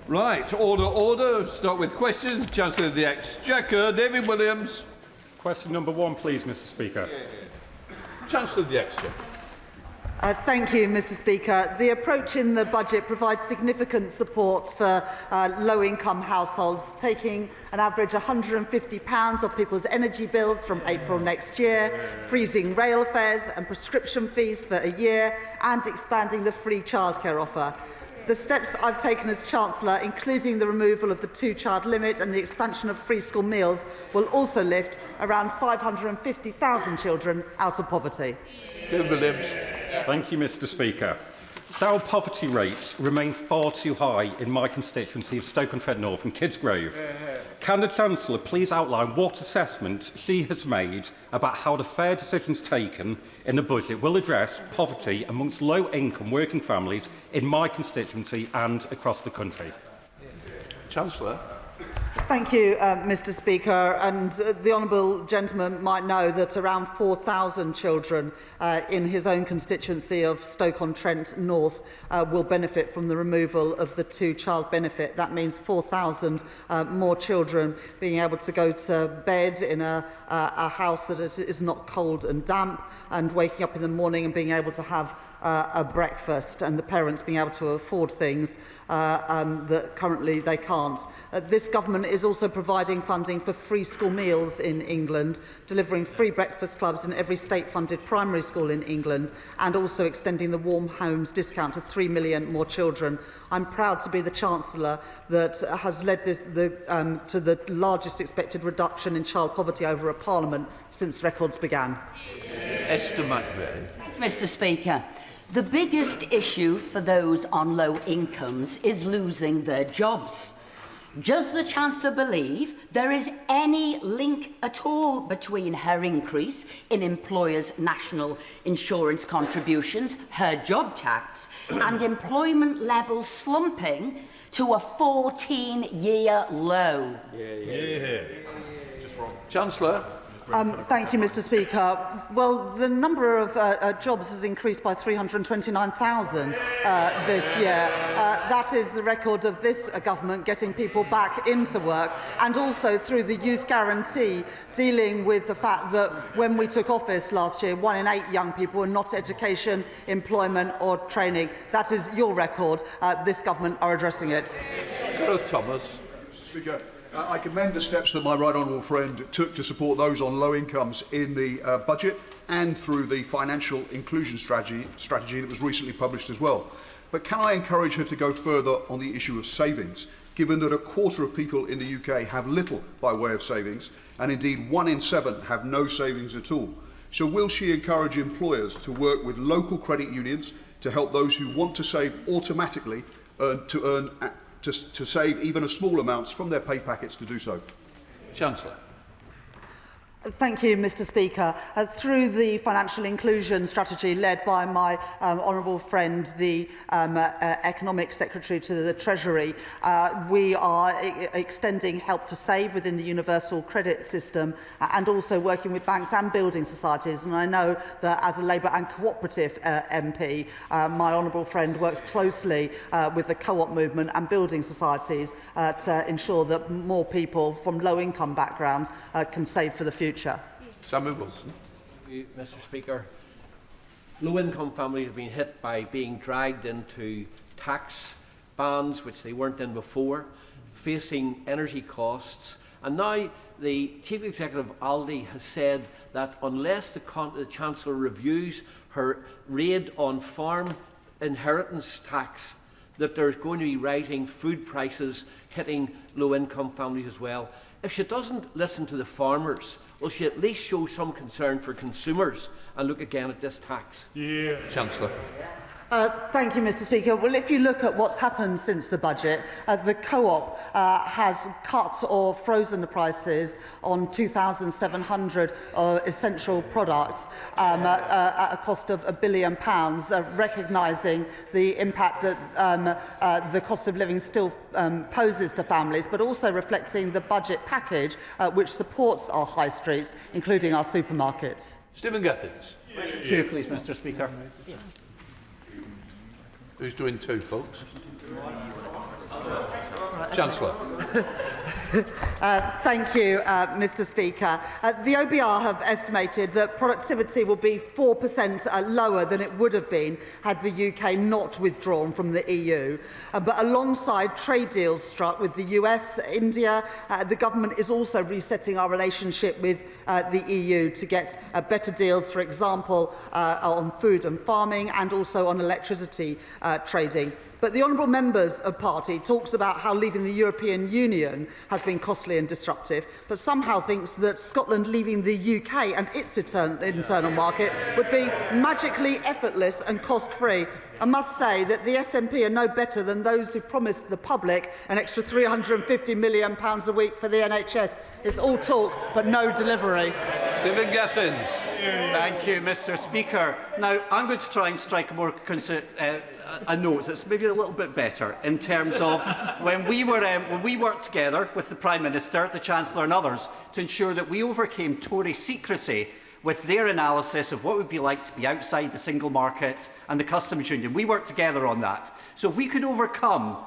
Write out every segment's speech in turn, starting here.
Right, order, order. Start with questions. Chancellor of the Exchequer, David Williams. Question number 1, please, Mr. Speaker. Chancellor of the Exchequer. Thank you, Mr. Speaker. The approach in the budget provides significant support for low-income households, taking an average £150 off people's energy bills from April next year, freezing rail fares and prescription fees for a year, and expanding the free childcare offer. The steps I've taken as Chancellor, including the removal of the 2-child limit and the expansion of free school meals, will also lift around 550,000 children out of poverty. David Williams. Thank you, Mr. Speaker. Child poverty rates remain far too high in my constituency of Stoke-on-Trent North and Kidsgrove. Can the Chancellor please outline what assessment she has made about how the fair decisions taken in the budget will address poverty amongst low-income working families in my constituency and across the country? Chancellor. Thank you, Mr. Speaker. And the honourable gentleman might know that around 4,000 children in his own constituency of Stoke-on-Trent North will benefit from the removal of the 2-child benefit. That means 4,000 more children being able to go to bed in a house that is not cold and damp, and waking up in the morning and being able to have a breakfast, and the parents being able to afford things that currently they can't. This government is also providing funding for free school meals in England, delivering free breakfast clubs in every state-funded primary school in England, and also extending the Warm Homes discount to 3 million more children. I'm proud to be the Chancellor that has led this, to the largest expected reduction in child poverty over a Parliament since records began. Esther McVeigh. Mr. Speaker, the biggest issue for those on low incomes is losing their jobs. Does the Chancellor believe there is any link at all between her increase in employers' national insurance contributions, her job tax, and employment levels slumping to a 14-year low? Chancellor. Thank you, Mr. Speaker. Well, the number of jobs has increased by 329,000 this year. That is the record of this government getting people back into work, and also through the Youth Guarantee, dealing with the fact that when we took office last year, 1 in 8 young people were not education, employment or training. That is your record. This government are addressing it. Thomas. Speaker. I commend the steps that my right honourable friend took to support those on low incomes in the budget and through the financial inclusion strategy that was recently published as well. But can I encourage her to go further on the issue of savings, given that a quarter of people in the UK have little by way of savings, and indeed 1 in 7 have no savings at all? So will she encourage employers to work with local credit unions to help those who want to save automatically to save even a small amounts from their pay packets to do so? Chancellor. Thank you, Mr. Speaker. Through the financial inclusion strategy led by my honourable friend, the Economic Secretary to the Treasury, we are extending help to save within the universal credit system, and also working with banks and building societies. And I know that as a Labour and cooperative MP, my honourable friend works closely with the co-op movement and building societies to ensure that more people from low-income backgrounds can save for the future. Samuel Wilson. Mr. Speaker, low-income families have been hit by being dragged into tax bands which they weren't in before, facing energy costs, and now the Chief Executive of Aldi has said that unless the Chancellor reviews her raid on farm inheritance tax, that there's going to be rising food prices hitting low-income families as well. If she doesn't listen to the farmers, will she at least show some concern for consumers and look again at this tax? Chancellor. Thank you, Mr. Speaker. Well, if you look at what's happened since the budget, the co-op has cut or frozen the prices on 2,700 essential products at a cost of £1 billion, recognising the impact that the cost of living still poses to families, but also reflecting the budget package which supports our high streets, including our supermarkets. Stephen Gethings. 2, please, Mr. Speaker. Who's doing 2, folks? Chancellor. Thank you, Mr Speaker. The OBR have estimated that productivity will be 4% lower than it would have been had the UK not withdrawn from the EU. But alongside trade deals struck with the US, India, the government is also resetting our relationship with the EU to get better deals, for example, on food and farming and also on electricity trading. But the Honourable Member's Party talks about how leaving the European Union has been costly and disruptive, but somehow thinks that Scotland leaving the UK and its internal market would be magically effortless and cost-free. I must say that the SNP are no better than those who promised the public an extra £350 million a week for the NHS. It's all talk, but no delivery. Stephen Gethins. Thank you, Mr Speaker. Now, I'm going to try and strike a note that's maybe a little bit better in terms of when we worked together with the Prime Minister, the Chancellor and others to ensure that we overcame Tory secrecy with their analysis of what it would be like to be outside the single market and the customs union. We worked together on that. So if we could overcome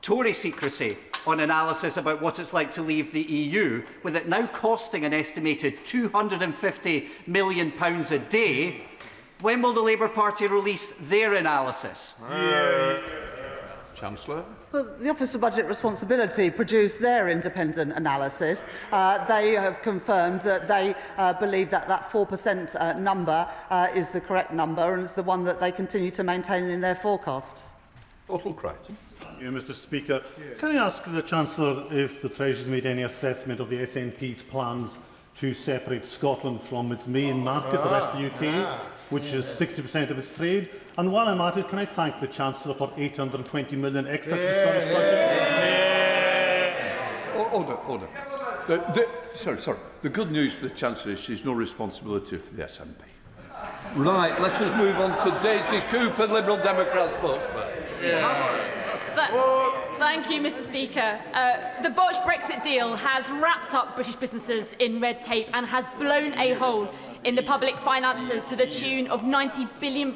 Tory secrecy on analysis about what it's like to leave the EU, with it now costing an estimated £250 million a day, when will the Labour Party release their analysis? Chancellor. Well, the Office of Budget Responsibility produced their independent analysis. They have confirmed that they believe that that 4% number is the correct number, and it's the one that they continue to maintain in their forecasts. Bottle Crichton. Thank you, Mr Speaker. Can I ask the Chancellor if the Treasury has made any assessment of the SNP's plans to separate Scotland from its main market, the rest of the UK, which is 60% of its trade? And while I'm at it, can I thank the Chancellor for £820 million extra to the Scottish budget? Order. Sorry. The good news for the Chancellor is she's no responsibility for the SNP. Right, let us move on to Daisy Cooper, Liberal Democrat spokesperson. Thank you, Mr Speaker. The botched Brexit deal has wrapped up British businesses in red tape and has blown a hole in the public finances to the tune of £90 billion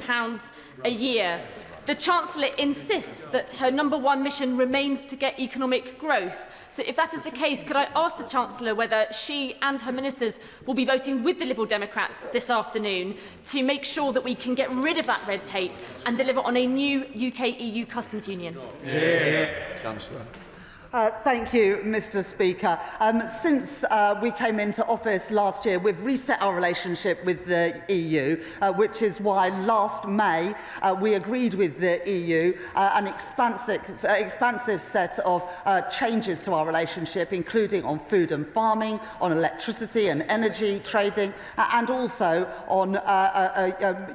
a year. The Chancellor insists that her #1 mission remains to get economic growth. So if that is the case, could I ask the Chancellor whether she and her ministers will be voting with the Liberal Democrats this afternoon to make sure that we can get rid of that red tape and deliver on a new UK-EU customs union? Chancellor. Thank you, Mr Speaker. Since we came into office last year, we've reset our relationship with the EU, which is why last May we agreed with the EU an expansive set of changes to our relationship, including on food and farming, on electricity and energy trading, and also on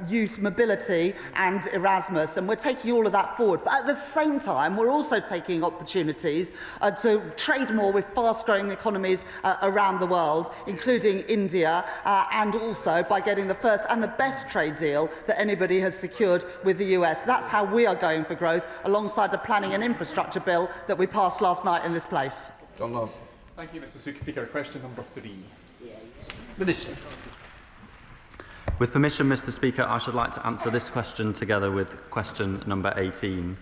youth mobility and Erasmus. And we're taking all of that forward. But at the same time, we're also taking opportunities to trade more with fast-growing economies around the world, including India, and also by getting the first and the best trade deal that anybody has secured with the US. That's how we are going for growth, alongside the planning and infrastructure bill that we passed last night in this place. John Long. Thank you, Mr Speaker. Question number 3. Minister. With permission, Mr Speaker, I should like to answer this question together with question number 18.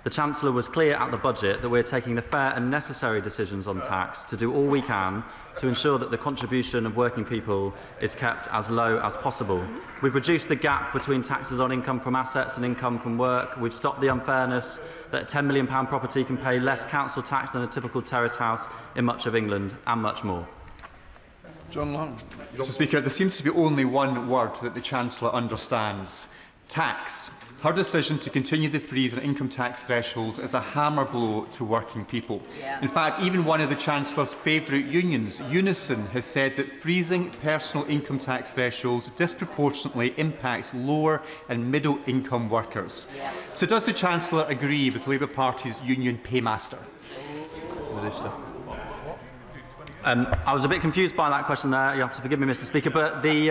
The Chancellor was clear at the budget that we are taking the fair and necessary decisions on tax to do all we can to ensure that the contribution of working people is kept as low as possible. We've reduced the gap between taxes on income from assets and income from work. We've stopped the unfairness that a £10 million property can pay less council tax than a typical terrace house in much of England, and much more. John Long. Mr Speaker, there seems to be only one word that the Chancellor understands: tax. Her decision to continue the freeze on income tax thresholds is a hammer blow to working people. In fact, even one of the Chancellor's favourite unions, Unison, has said that freezing personal income tax thresholds disproportionately impacts lower and middle income workers. So does the Chancellor agree with the Labour Party's union paymaster? Minister. I was a bit confused by that question there. You have to forgive me, Mr Speaker, but the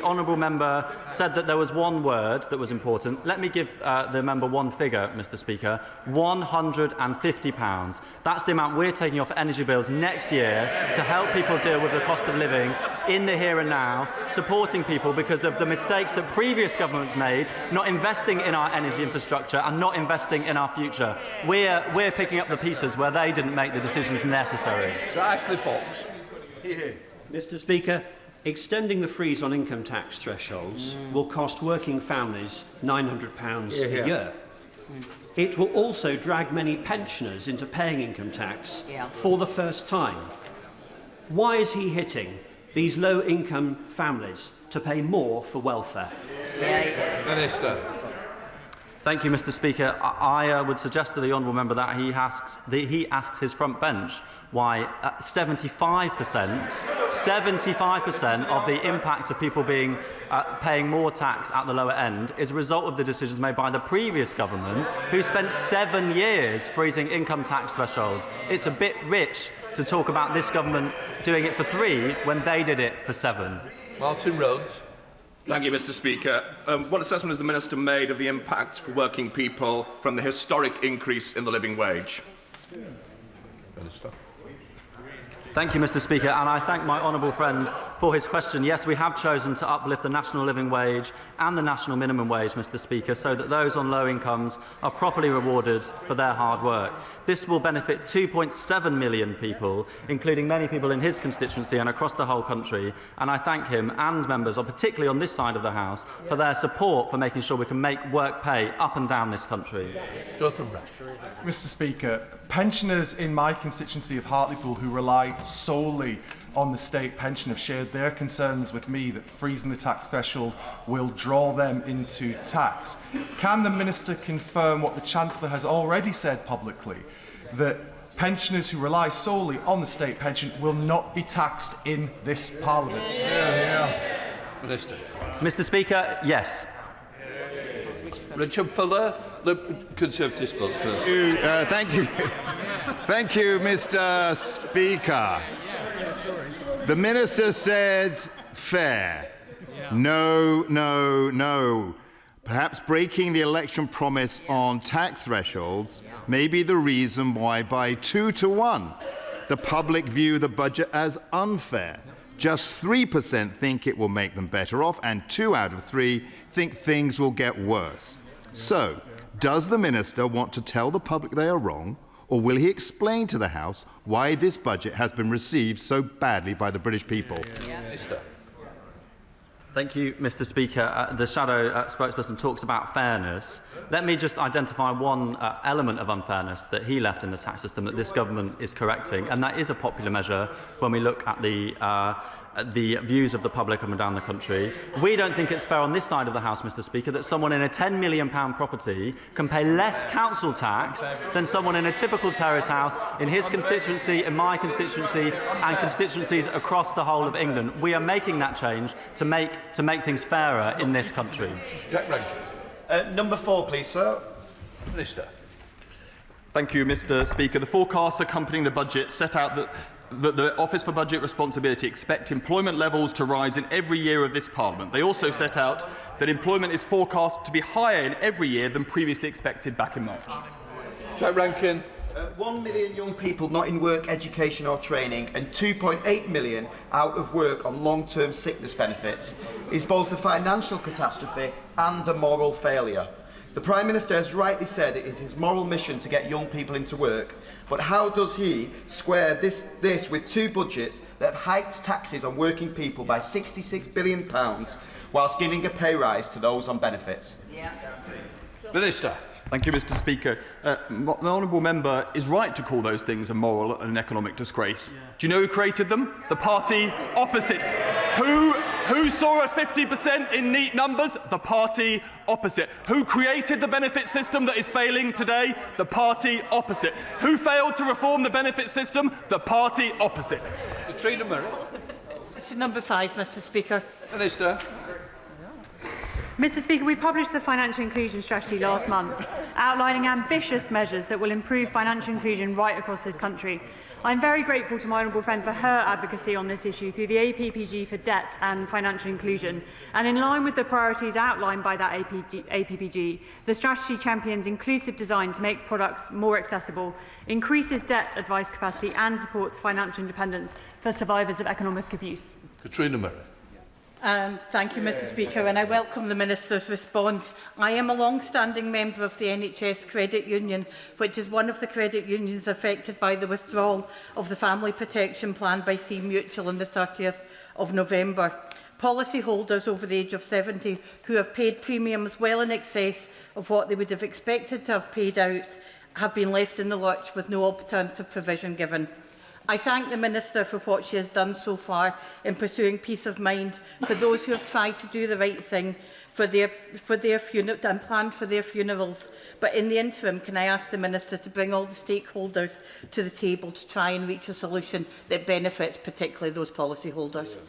honourable member said that there was one word that was important. Let me give the member one figure, Mr Speaker: £150. That's the amount we're taking off energy bills next year to help people deal with the cost of living in the here and now, supporting people because of the mistakes that previous governments made, not investing in our energy infrastructure and not investing in our future. We're picking up the pieces where they didn't make the decisions necessary. So Ashley Fox. Mr. Speaker, extending the freeze on income tax thresholds will cost working families £900 a year. It will also drag many pensioners into paying income tax for the first time. Why is he hitting these low-income families to pay more for welfare? Minister. Thank you, Mr. Speaker. I would suggest to the honourable member that he asks his front bench why 75% of the impact of people paying more tax at the lower end is a result of the decisions made by the previous government, who spent 7 years freezing income tax thresholds. It's a bit rich to talk about this government doing it for 3 when they did it for 7. Martin Rhodes. Thank you, Mr. Speaker. What assessment has the Minister made of the impact for working people from the historic increase in the living wage? Minister. Thank you, Mr. Speaker, and I thank my honourable friend for his question. Yes, we have chosen to uplift the national living wage and the national minimum wage, Mr. Speaker, so that those on low incomes are properly rewarded for their hard work. This will benefit 2.7 million people, including many people in his constituency and across the whole country, and I thank him and members, particularly on this side of the House, for their support for making sure we can make work pay up and down this country. Mr. Speaker, pensioners in my constituency of Hartlepool who rely solely on the state pension have shared their concerns with me that freezing the tax threshold will draw them into tax. Can the Minister confirm what the Chancellor has already said publicly, that pensioners who rely solely on the state pension will not be taxed in this Parliament? Minister. Mr. Speaker, yes. Richard Fuller, the Conservative spokesperson. Thank you. Thank you, Mr. Speaker. The Minister said fair. No, no, no. Perhaps breaking the election promise on tax thresholds may be the reason why by 2 to 1 the public view the budget as unfair. Just 3% think it will make them better off, and 2 out of 3 think things will get worse. So, does the Minister want to tell the public they are wrong, or will he explain to the House why this budget has been received so badly by the British people? Minister. Thank you, Mr. Speaker. The shadow spokesperson talks about fairness. Let me just identify one element of unfairness that he left in the tax system that this government is correcting, and that is a popular measure when we look at the views of the public up and down the country. We don't think it's fair on this side of the House, Mr. Speaker, that someone in a £10 million property can pay less council tax than someone in a typical terrace house in his constituency, in my constituency, and constituencies across the whole of England. We are making that change to make things fairer in this country. Jack Rankin. Number 4, please, sir. Minister. Thank you, Mr. Speaker. The forecasts accompanying the budget set out that the Office for Budget Responsibility expect employment levels to rise in every year of this Parliament. They also set out that employment is forecast to be higher in every year than previously expected back in March. Jack Rankin. 1 million young people not in work, education or training and 2.8 million out of work on long-term sickness benefits is both a financial catastrophe and a moral failure. The Prime Minister has rightly said it is his moral mission to get young people into work, but how does he square this with 2 budgets that have hiked taxes on working people by £66 billion whilst giving a pay rise to those on benefits? Minister. Thank you, Mr. Speaker. The honourable member is right to call those things a moral and an economic disgrace. Do you know who created them? The party opposite. Who saw a 50% in neat numbers? The party opposite. Who created the benefit system that is failing today? The party opposite. Who failed to reform the benefit system? The party opposite. Katrina Murray. It's number 5, Mr. Speaker. Minister. Mr. Speaker, we published the Financial Inclusion Strategy last month, outlining ambitious measures that will improve financial inclusion right across this country. I am very grateful to my honourable friend for her advocacy on this issue through the APPG for debt and financial inclusion. And in line with the priorities outlined by that APPG, the strategy champions inclusive design to make products more accessible, increases debt advice capacity and supports financial independence for survivors of economic abuse. Katrina Murray. Thank you, Mr Speaker, and I welcome the Minister's response. I am a long-standing member of the NHS Credit Union, which is one of the credit unions affected by the withdrawal of the Family Protection Plan by C Mutual on the 30th of November. Policyholders over the age of 70 who have paid premiums well in excess of what they would have expected to have paid out have been left in the lurch with no alternative provision given. I thank the Minister for what she has done so far in pursuing peace of mind for those who have tried to do the right thing and planned for their funerals. But in the interim, can I ask the Minister to bring all the stakeholders to the table to try and reach a solution that benefits particularly those policyholders?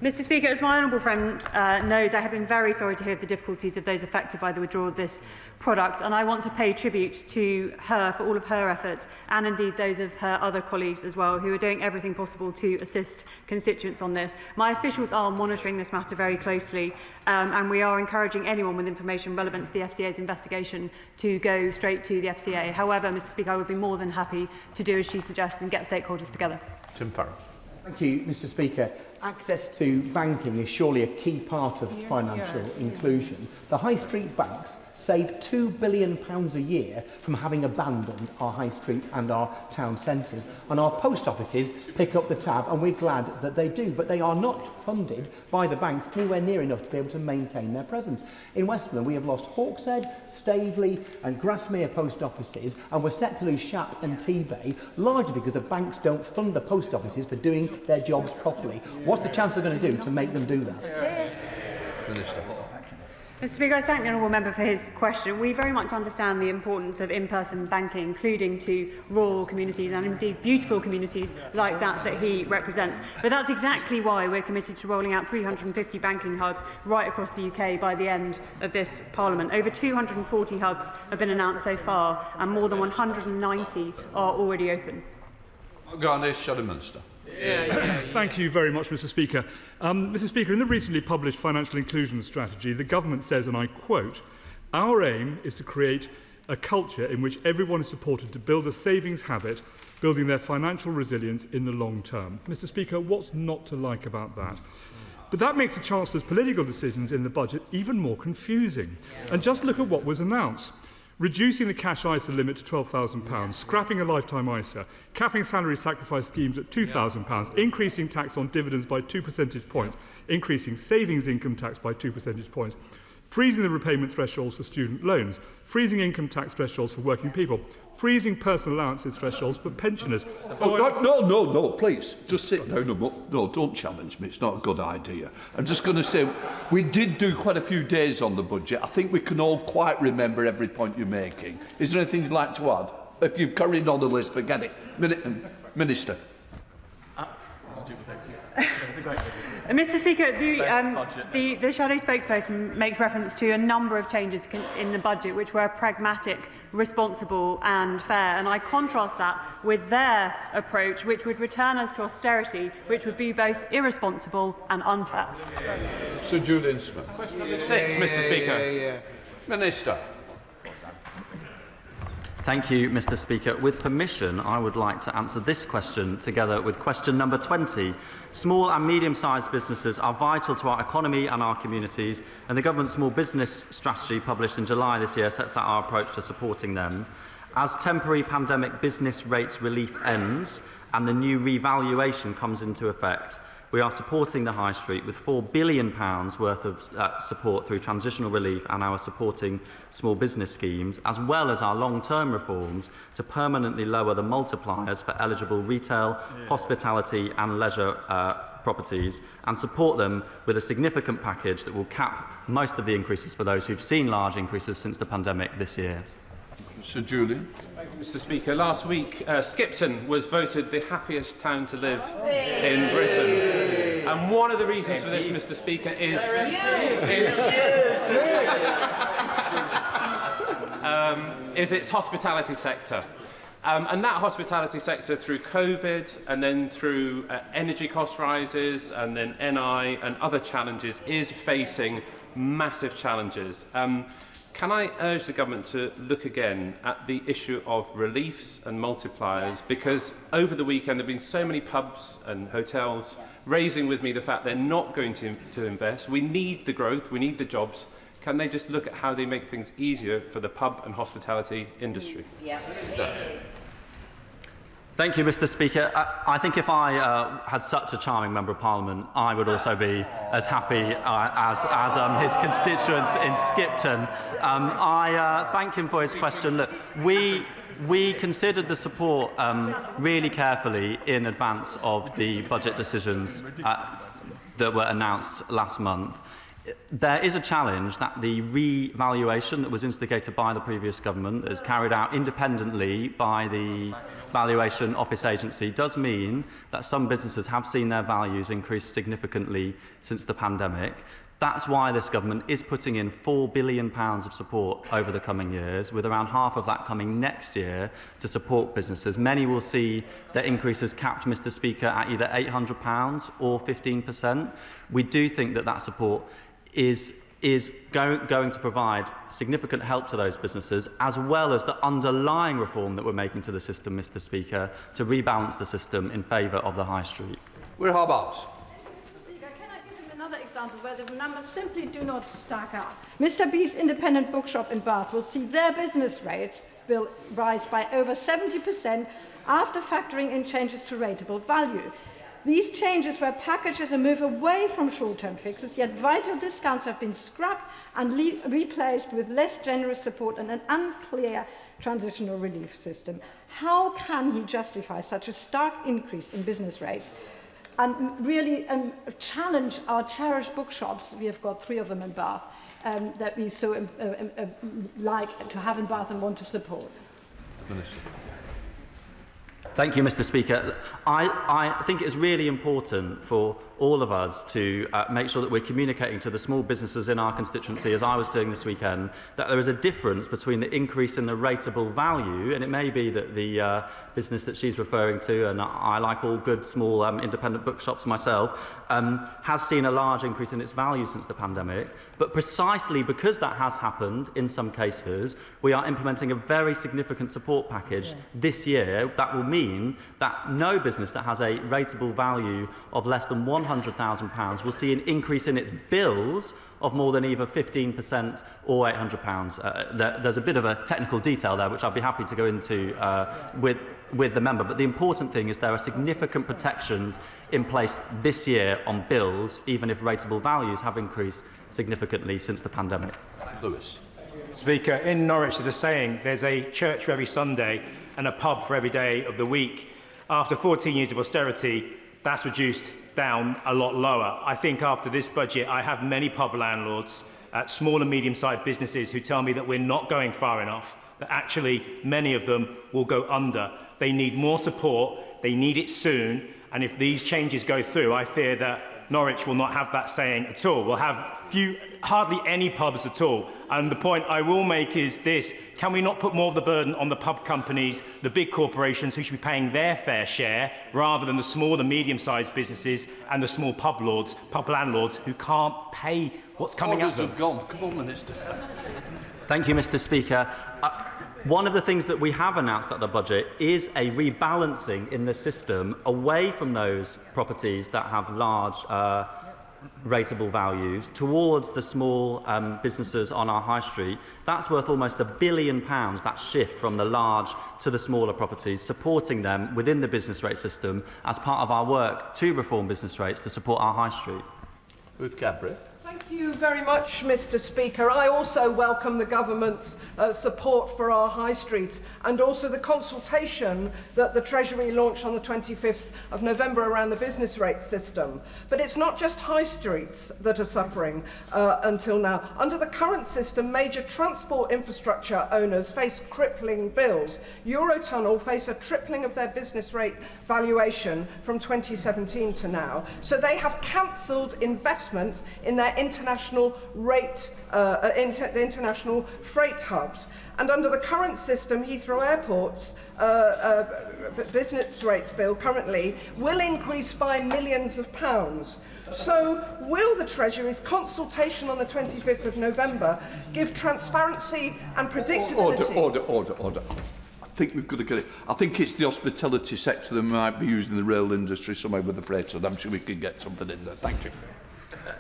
Mr Speaker, as my honourable friend knows, I have been very sorry to hear the difficulties of those affected by the withdrawal of this product, and I want to pay tribute to her for all of her efforts, and indeed those of her other colleagues as well, who are doing everything possible to assist constituents on this. My officials are monitoring this matter very closely, and we are encouraging anyone with information relevant to the FCA's investigation to go straight to the FCA. However, Mr Speaker, I would be more than happy to do as she suggests and get stakeholders together. Tim Farrell. Thank you, Mr Speaker. Access to banking is surely a key part of financial inclusion. The high street banks save £2 billion a year from having abandoned our high streets and our town centres. And our post offices pick up the tab, and we're glad that they do. But they are not funded by the banks anywhere near enough to be able to maintain their presence. In Westmoreland, we have lost Hawkshead, Staveley and Grasmere post offices, and we're set to lose Shap and T-Bay, largely because the banks don't fund the post offices for doing their jobs properly. What's the Chancellor going to do to make them do that? Minister. Mr Speaker, I thank the honourable member for his question. We very much understand the importance of in-person banking, including to rural communities and indeed beautiful communities like that he represents. But that's exactly why we're committed to rolling out 350 banking hubs right across the UK by the end of this Parliament. Over 240 hubs have been announced so far, and more than 190 are already open. Garnish, Shadow Minister. Thank you very much, Mr Speaker. Mr Speaker, in the recently published Financial Inclusion Strategy, the Government says, and I quote, "Our aim is to create a culture in which everyone is supported to build a savings habit, building their financial resilience in the long term." Mr Speaker, what's not to like about that? But that makes the Chancellor's political decisions in the budget even more confusing. And just look at what was announced. Reducing the cash ISA limit to £12,000, scrapping a lifetime ISA, capping salary sacrifice schemes at £2,000, increasing tax on dividends by 2 percentage points, increasing savings income tax by 2 percentage points, freezing the repayment thresholds for student loans, freezing income tax thresholds for working people, freezing personal allowances thresholds for pensioners. No, please, just sit down. No, don't challenge me. It's not a good idea. I'm just going to say, we did do quite a few days on the budget. I think we can all quite remember every point you're making. Is there anything you'd like to add? If you've carried on the list, forget it. Minister. Mr Speaker, the shadow spokesperson makes reference to a number of changes in the budget which were pragmatic, responsible and fair, and I contrast that with their approach, which would return us to austerity, which would be both irresponsible and unfair. Sir Julian Smith. Question number 6, Mr Speaker. Minister. Thank you, Mr Speaker. With permission, I would like to answer this question together with question number 20. Small and medium-sized businesses are vital to our economy and our communities, and the Government's Small Business Strategy, published in July this year, sets out our approach to supporting them. As temporary pandemic business rates relief ends and the new revaluation comes into effect, we are supporting the High Street with £4 billion worth of support through transitional relief and our supporting small business schemes, as well as our long-term reforms to permanently lower the multipliers for eligible retail, hospitality and leisure properties, and support them with a significant package that will cap most of the increases for those who've seen large increases since the pandemic this year. Sir Julian. Thank you, Mr Speaker. Last week, Skipton was voted the happiest town to live in Britain. And one of the reasons for this, Mr Speaker, is its hospitality sector. And that hospitality sector, through COVID and then through energy cost rises and then NI and other challenges, is facing massive challenges. can I urge the government to look again at the issue of reliefs and multipliers, because over the weekend there have been so many pubs and hotels raising with me the fact they're not going to invest. We need the growth, we need the jobs. Can they just look at how they make things easier for the pub and hospitality industry? Yeah. Thank you, Mr. Speaker. I think if I had such a charming Member of Parliament, I would also be as happy as his constituents in Skipton. I thank him for his question. Look, we considered the support really carefully in advance of the budget decisions that were announced last month. There is a challenge that the revaluation that was instigated by the previous government, is carried out independently by the Valuation Office Agency, does mean that some businesses have seen their values increase significantly since the pandemic. That's why this government is putting in £4 billion of support over the coming years, with around half of that coming next year to support businesses. Many will see their increases capped, Mr. Speaker, at either £800 or 15%. We do think that that support is going to provide significant help to those businesses, as well as the underlying reform that we're making to the system, Mr. Speaker, to rebalance the system in favour of the high street. We're Hobart. Another example where the numbers simply do not stack up. Mr. B's independent bookshop in Bath will see their business rates will rise by over 70% after factoring in changes to rateable value. These changes were packaged as a move away from short-term fixes, yet vital discounts have been scrapped and replaced with less generous support and an unclear transitional relief system. How can he justify such a stark increase in business rates and really challenge our cherished bookshops? We have got 3 of them in Bath that we so like to have in Bath and want to support. Minister. Thank you, Mr. Speaker. I think it's really important for all of us to make sure that we're communicating to the small businesses in our constituency, as I was doing this weekend, that there is a difference between the increase in the rateable value, and it may be that the business that she's referring to, and I like all good small independent bookshops myself, has seen a large increase in its value since the pandemic. But precisely because that has happened in some cases, we are implementing a very significant support package this year that will mean that no business that has a rateable value of less than £100,000 will see an increase in its bills of more than either 15% or £800. There's a bit of a technical detail there, which I'd be happy to go into with the member. But the important thing is there are significant protections in place this year on bills, even if rateable values have increased significantly since the pandemic. Lewis. Speaker, in Norwich there's a saying, there's a church for every Sunday and a pub for every day of the week. After 14 years of austerity, that's reduced down a lot lower. I think after this budget, I have many pub landlords, small and medium-sized businesses who tell me that we're not going far enough, that actually many of them will go under. They need more support, they need it soon, and if these changes go through, I fear that Norwich will not have that saying at all. We'll have hardly any pubs at all. And the point I will make is this: can we not put more of the burden on the pub companies, the big corporations who should be paying their fair share, rather than the small and medium-sized businesses and the small pub landlords who can't pay what's coming at them? Have gone. Come on, Minister. Thank you, Mr. Speaker. One of the things that we have announced at the budget is a rebalancing in the system away from those properties that have large rateable values towards the small businesses on our high street. That's worth almost £1 billion, that shift from the large to the smaller properties, supporting them within the business rate system as part of our work to reform business rates to support our high street. Ruth Cadbury. Thank you very much, Mr. Speaker. I also welcome the government's support for our high streets and also the consultation that the Treasury launched on the 25th of November around the business rate system. But it's not just high streets that are suffering until now. Under the current system, major transport infrastructure owners face crippling bills. Eurotunnel face a tripling of their business rate valuation from 2017 to now. So they have cancelled investment in their international international freight hubs. And under the current system, Heathrow Airport's business rates bill currently will increase by millions of pounds. So will the Treasury's consultation on the 25th of November give transparency and predictability? Order. I think we've got to get it. I think it's the hospitality sector that might be using the rail industry somewhere with the freight, so I'm sure we can get something in there. Thank you.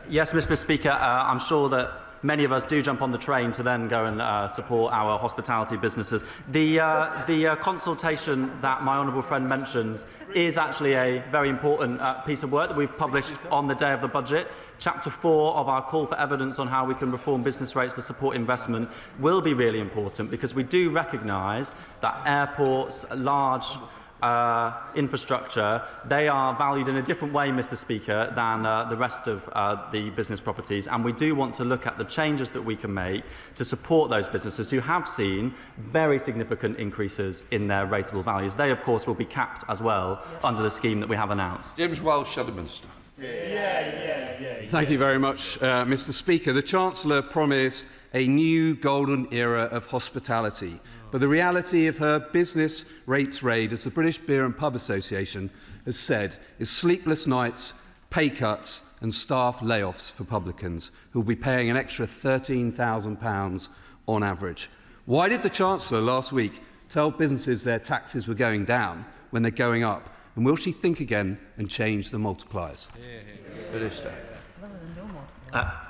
Yes, Mr. Speaker, I'm sure that many of us do jump on the train to then go and support our hospitality businesses. The consultation that my honourable friend mentions is actually a very important piece of work that we've published on the day of the budget. Chapter 4 of our call for evidence on how we can reform business rates to support investment will be really important, because we do recognise that airports, large infrastructure, they are valued in a different way, Mr. Speaker, than the rest of the business properties, and we do want to look at the changes that we can make to support those businesses who have seen very significant increases in their rateable values. They, of course, will be capped as well under the scheme that we have announced. James Welsh, Shadow Minister. Thank you very much, Mr. Speaker. The Chancellor promised a new golden era of hospitality. But the reality of her business rates raid, as the British Beer and Pub Association has said, is sleepless nights, pay cuts and staff layoffs for publicans, who will be paying an extra £13,000 on average. Why did the Chancellor last week tell businesses their taxes were going down when they're going up? And will she think again and change the multipliers? Minister.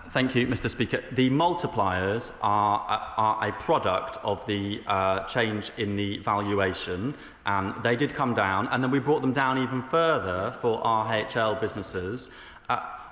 Thank you, Mr. Speaker. The multipliers are a product of the change in the valuation, and they did come down, and then we brought them down even further for RHL businesses.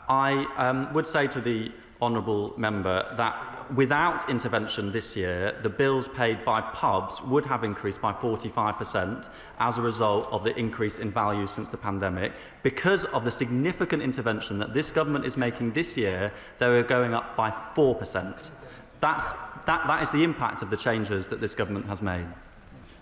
I would say to the honourable member that without intervention this year, the bills paid by pubs would have increased by 45% as a result of the increase in value since the pandemic. Because of the significant intervention that this government is making this year, they are going up by 4%. That is the impact of the changes that this government has made.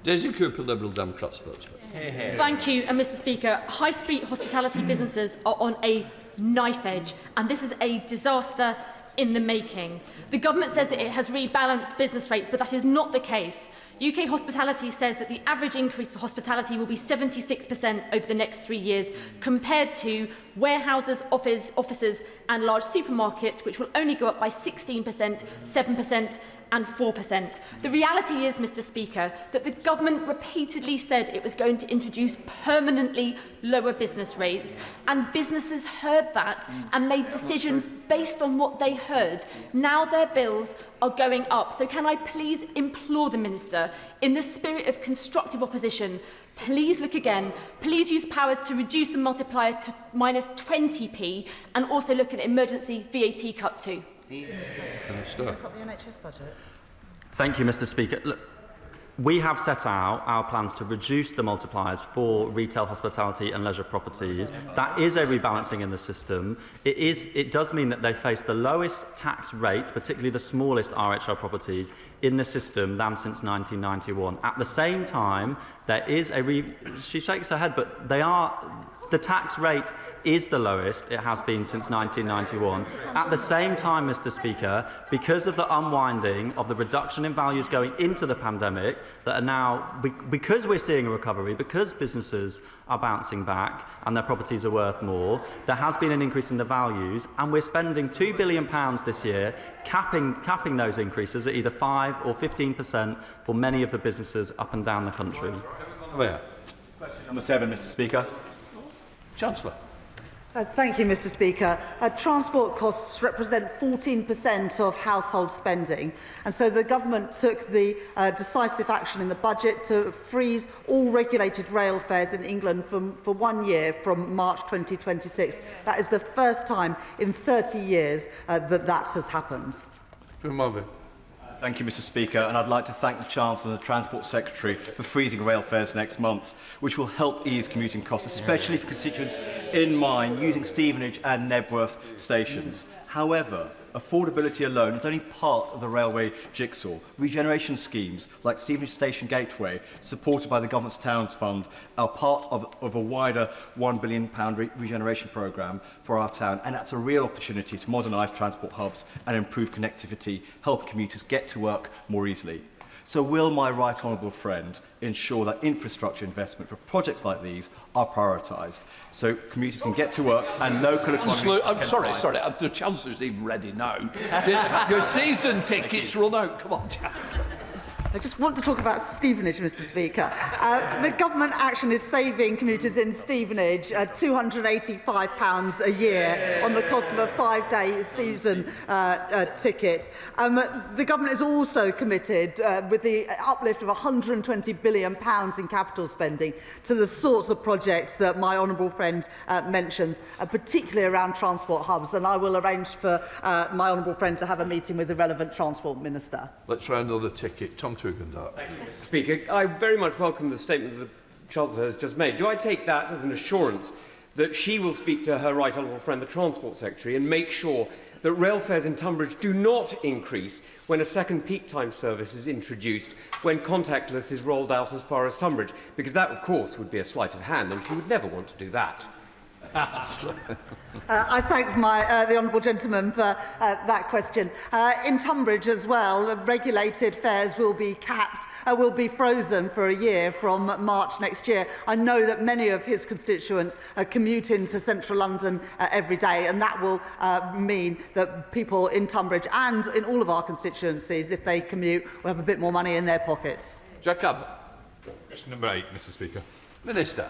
Daisy Cooper, Liberal Democrat spokesman. Thank you, Mr. Speaker. High street hospitality businesses are on a knife edge, and this is a disaster in the making. The government says that it has rebalanced business rates, but that is not the case. UK Hospitality says that the average increase for hospitality will be 76% over the next 3 years, compared to warehouses, offices and large supermarkets, which will only go up by 16%, 7% and 4%. The reality is, Mr. Speaker, that the government repeatedly said it was going to introduce permanently lower business rates, and businesses heard that and made decisions based on what they heard. Now their bills are going up. So can I please implore the Minister, in the spirit of constructive opposition, please look again. Please use powers to reduce the multiplier to minus 20p, and also look at emergency VAT cut too. Minister. Thank you, Mr. Speaker. Look, we have set out our plans to reduce the multipliers for retail, hospitality and leisure properties. That is a rebalancing in the system. It does mean that they face the lowest tax rate, particularly the smallest RHL properties, in the system than since 1991. At the same time, there is she shakes her head, but the tax rate is the lowest it has been since 1991. At the same time, Mr. Speaker, because of the unwinding of the reduction in values going into the pandemic, that are now, because we're seeing a recovery, because businesses are bouncing back and their properties are worth more, there has been an increase in the values, and we're spending £2 billion this year capping those increases at either 5 or 15% for many of the businesses up and down the country. Question number 7, Mr. Speaker. Chancellor. Thank you, Mr. Speaker. Transport costs represent 14% of household spending, and so the government took the decisive action in the budget to freeze all regulated rail fares in England for 1 year from March 2026. That is the first time in 30 years that has happened. Thank you, Mr. Speaker, and I'd like to thank the Chancellor and the Transport Secretary for freezing rail fares next month, which will help ease commuting costs, especially for constituents in mine using Stevenage and Nebworth stations. However, affordability alone is only part of the railway jigsaw. Regeneration schemes like Stevenage Station Gateway, supported by the Government's Towns Fund, are part of a wider £1 billion regeneration programme for our town, and that's a real opportunity to modernise transport hubs and improve connectivity, help commuters get to work more easily. So will my right honourable friend ensure that infrastructure investment for projects like these are prioritised so commuters can get to work and local economies I'm sorry, the Chancellor's even ready now. Your season tickets run out. Come on, Chancellor. I just want to talk about Stevenage, Mr. Speaker. The government action is saving commuters in Stevenage £285 a year on the cost of a 5-day season ticket. The government is also committed, with the uplift of £120 billion in capital spending, to the sorts of projects that my honourable friend mentions, particularly around transport hubs. And I will arrange for my honourable friend to have a meeting with the relevant Transport Minister. Let's try another ticket. Tom Tugendhat. Thank you, Mr. Speaker. I very much welcome the statement that the Chancellor has just made. Do I take that as an assurance that she will speak to her right honourable friend, the Transport Secretary, and make sure that rail fares in Tunbridge do not increase when a second peak time service is introduced, when contactless is rolled out as far as Tunbridge? Because that, of course, would be a sleight of hand, and she would never want to do that. I thank the honourable gentleman for that question. In Tunbridge as well, regulated fares will be capped, will be frozen for a year from March next year. I know that many of his constituents commute into central London every day, and that will mean that people in Tunbridge and in all of our constituencies, if they commute, will have a bit more money in their pockets. Jack Abbott. Question number 8, Mr. Speaker. Minister.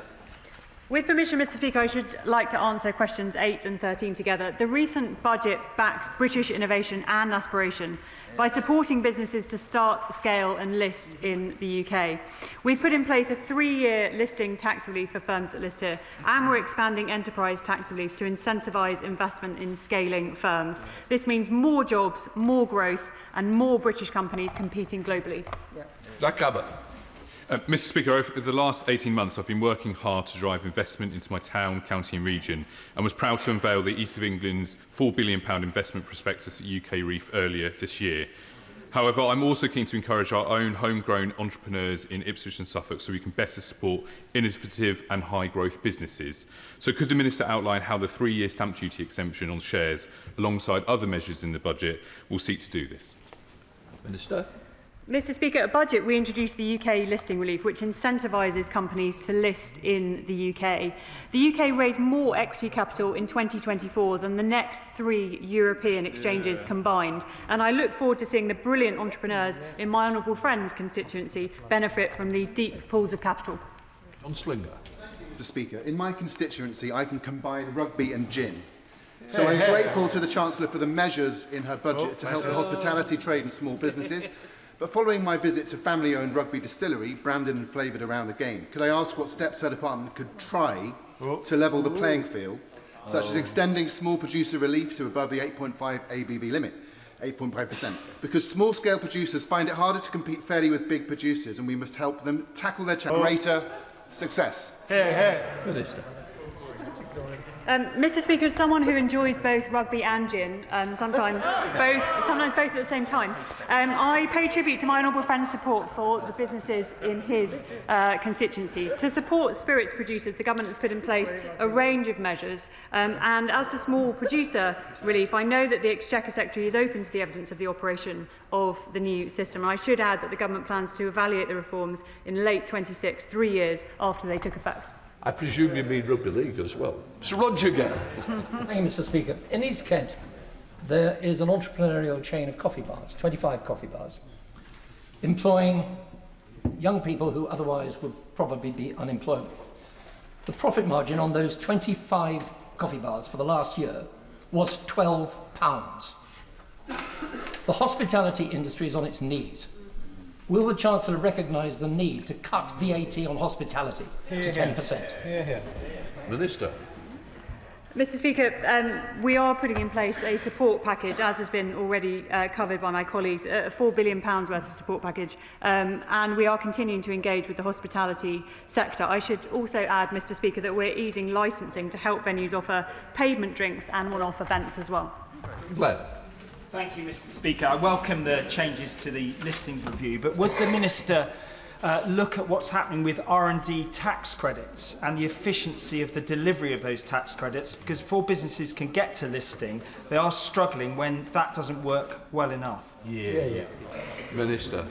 With permission, Mr. Speaker, I should like to answer questions 8 and 13 together. The recent budget backs British innovation and aspiration by supporting businesses to start, scale and list in the UK. We've put in place a 3-year listing tax relief for firms that list here, and we're expanding enterprise tax reliefs to incentivise investment in scaling firms. This means more jobs, more growth and more British companies competing globally. Jack Abbott. Mr. Speaker, over the last 18 months I've been working hard to drive investment into my town, county and region, and was proud to unveil the East of England's £4 billion investment prospectus at UK Reef earlier this year. However, I'm also keen to encourage our own homegrown entrepreneurs in Ipswich and Suffolk so we can better support innovative and high-growth businesses. So could the Minister outline how the 3-year stamp duty exemption on shares, alongside other measures in the budget, will seek to do this? Minister. Mr. Speaker, at budget we introduced the UK listing relief, which incentivises companies to list in the UK. The UK raised more equity capital in 2024 than the next 3 European exchanges combined, and I look forward to seeing the brilliant entrepreneurs in my honourable friend's constituency benefit from these deep pools of capital. John Slinger. Mr. Speaker, in my constituency I can combine rugby and gin. So I'm grateful to the Chancellor for the measures in her budget to help the hospitality trade and small businesses. But following my visit to family-owned rugby distillery, branded and flavoured around the game, could I ask what steps her department could try to level the playing field, such as extending small producer relief to above the 8.5 ABV limit, 8.5%? Because small-scale producers find it harder to compete fairly with big producers, and we must help them tackle their greater success. Minister. Mr. Speaker, as someone who enjoys both rugby and gin, sometimes both at the same time, I pay tribute to my honourable friend's support for the businesses in his constituency. To support spirits producers, the government has put in place a range of measures, and as to small producer relief, I know that the Exchequer Secretary is open to the evidence of the operation of the new system. And I should add that the government plans to evaluate the reforms in late 26, 3 years after they took effect. I presume you mean rugby league as well. Sir Roger again. Thank you, Mr. Speaker. In East Kent, there is an entrepreneurial chain of coffee bars, 25 coffee bars, employing young people who otherwise would probably be unemployable. The profit margin on those 25 coffee bars for the last year was £12. The hospitality industry is on its knees. Will the Chancellor recognise the need to cut VAT on hospitality to 10%? Minister. Mr. Speaker, we are putting in place a support package, as has been already covered by my colleagues, a £4 billion worth of support package, and we are continuing to engage with the hospitality sector. I should also add, Mr. Speaker, that we're easing licensing to help venues offer pavement drinks and one-off events as well. Glenn. Thank you, Mr. Speaker. I welcome the changes to the listings review, but would the Minister look at what's happening with R&D tax credits and the efficiency of the delivery of those tax credits? Because before businesses can get to listing, they are struggling when that doesn't work well enough. Minister.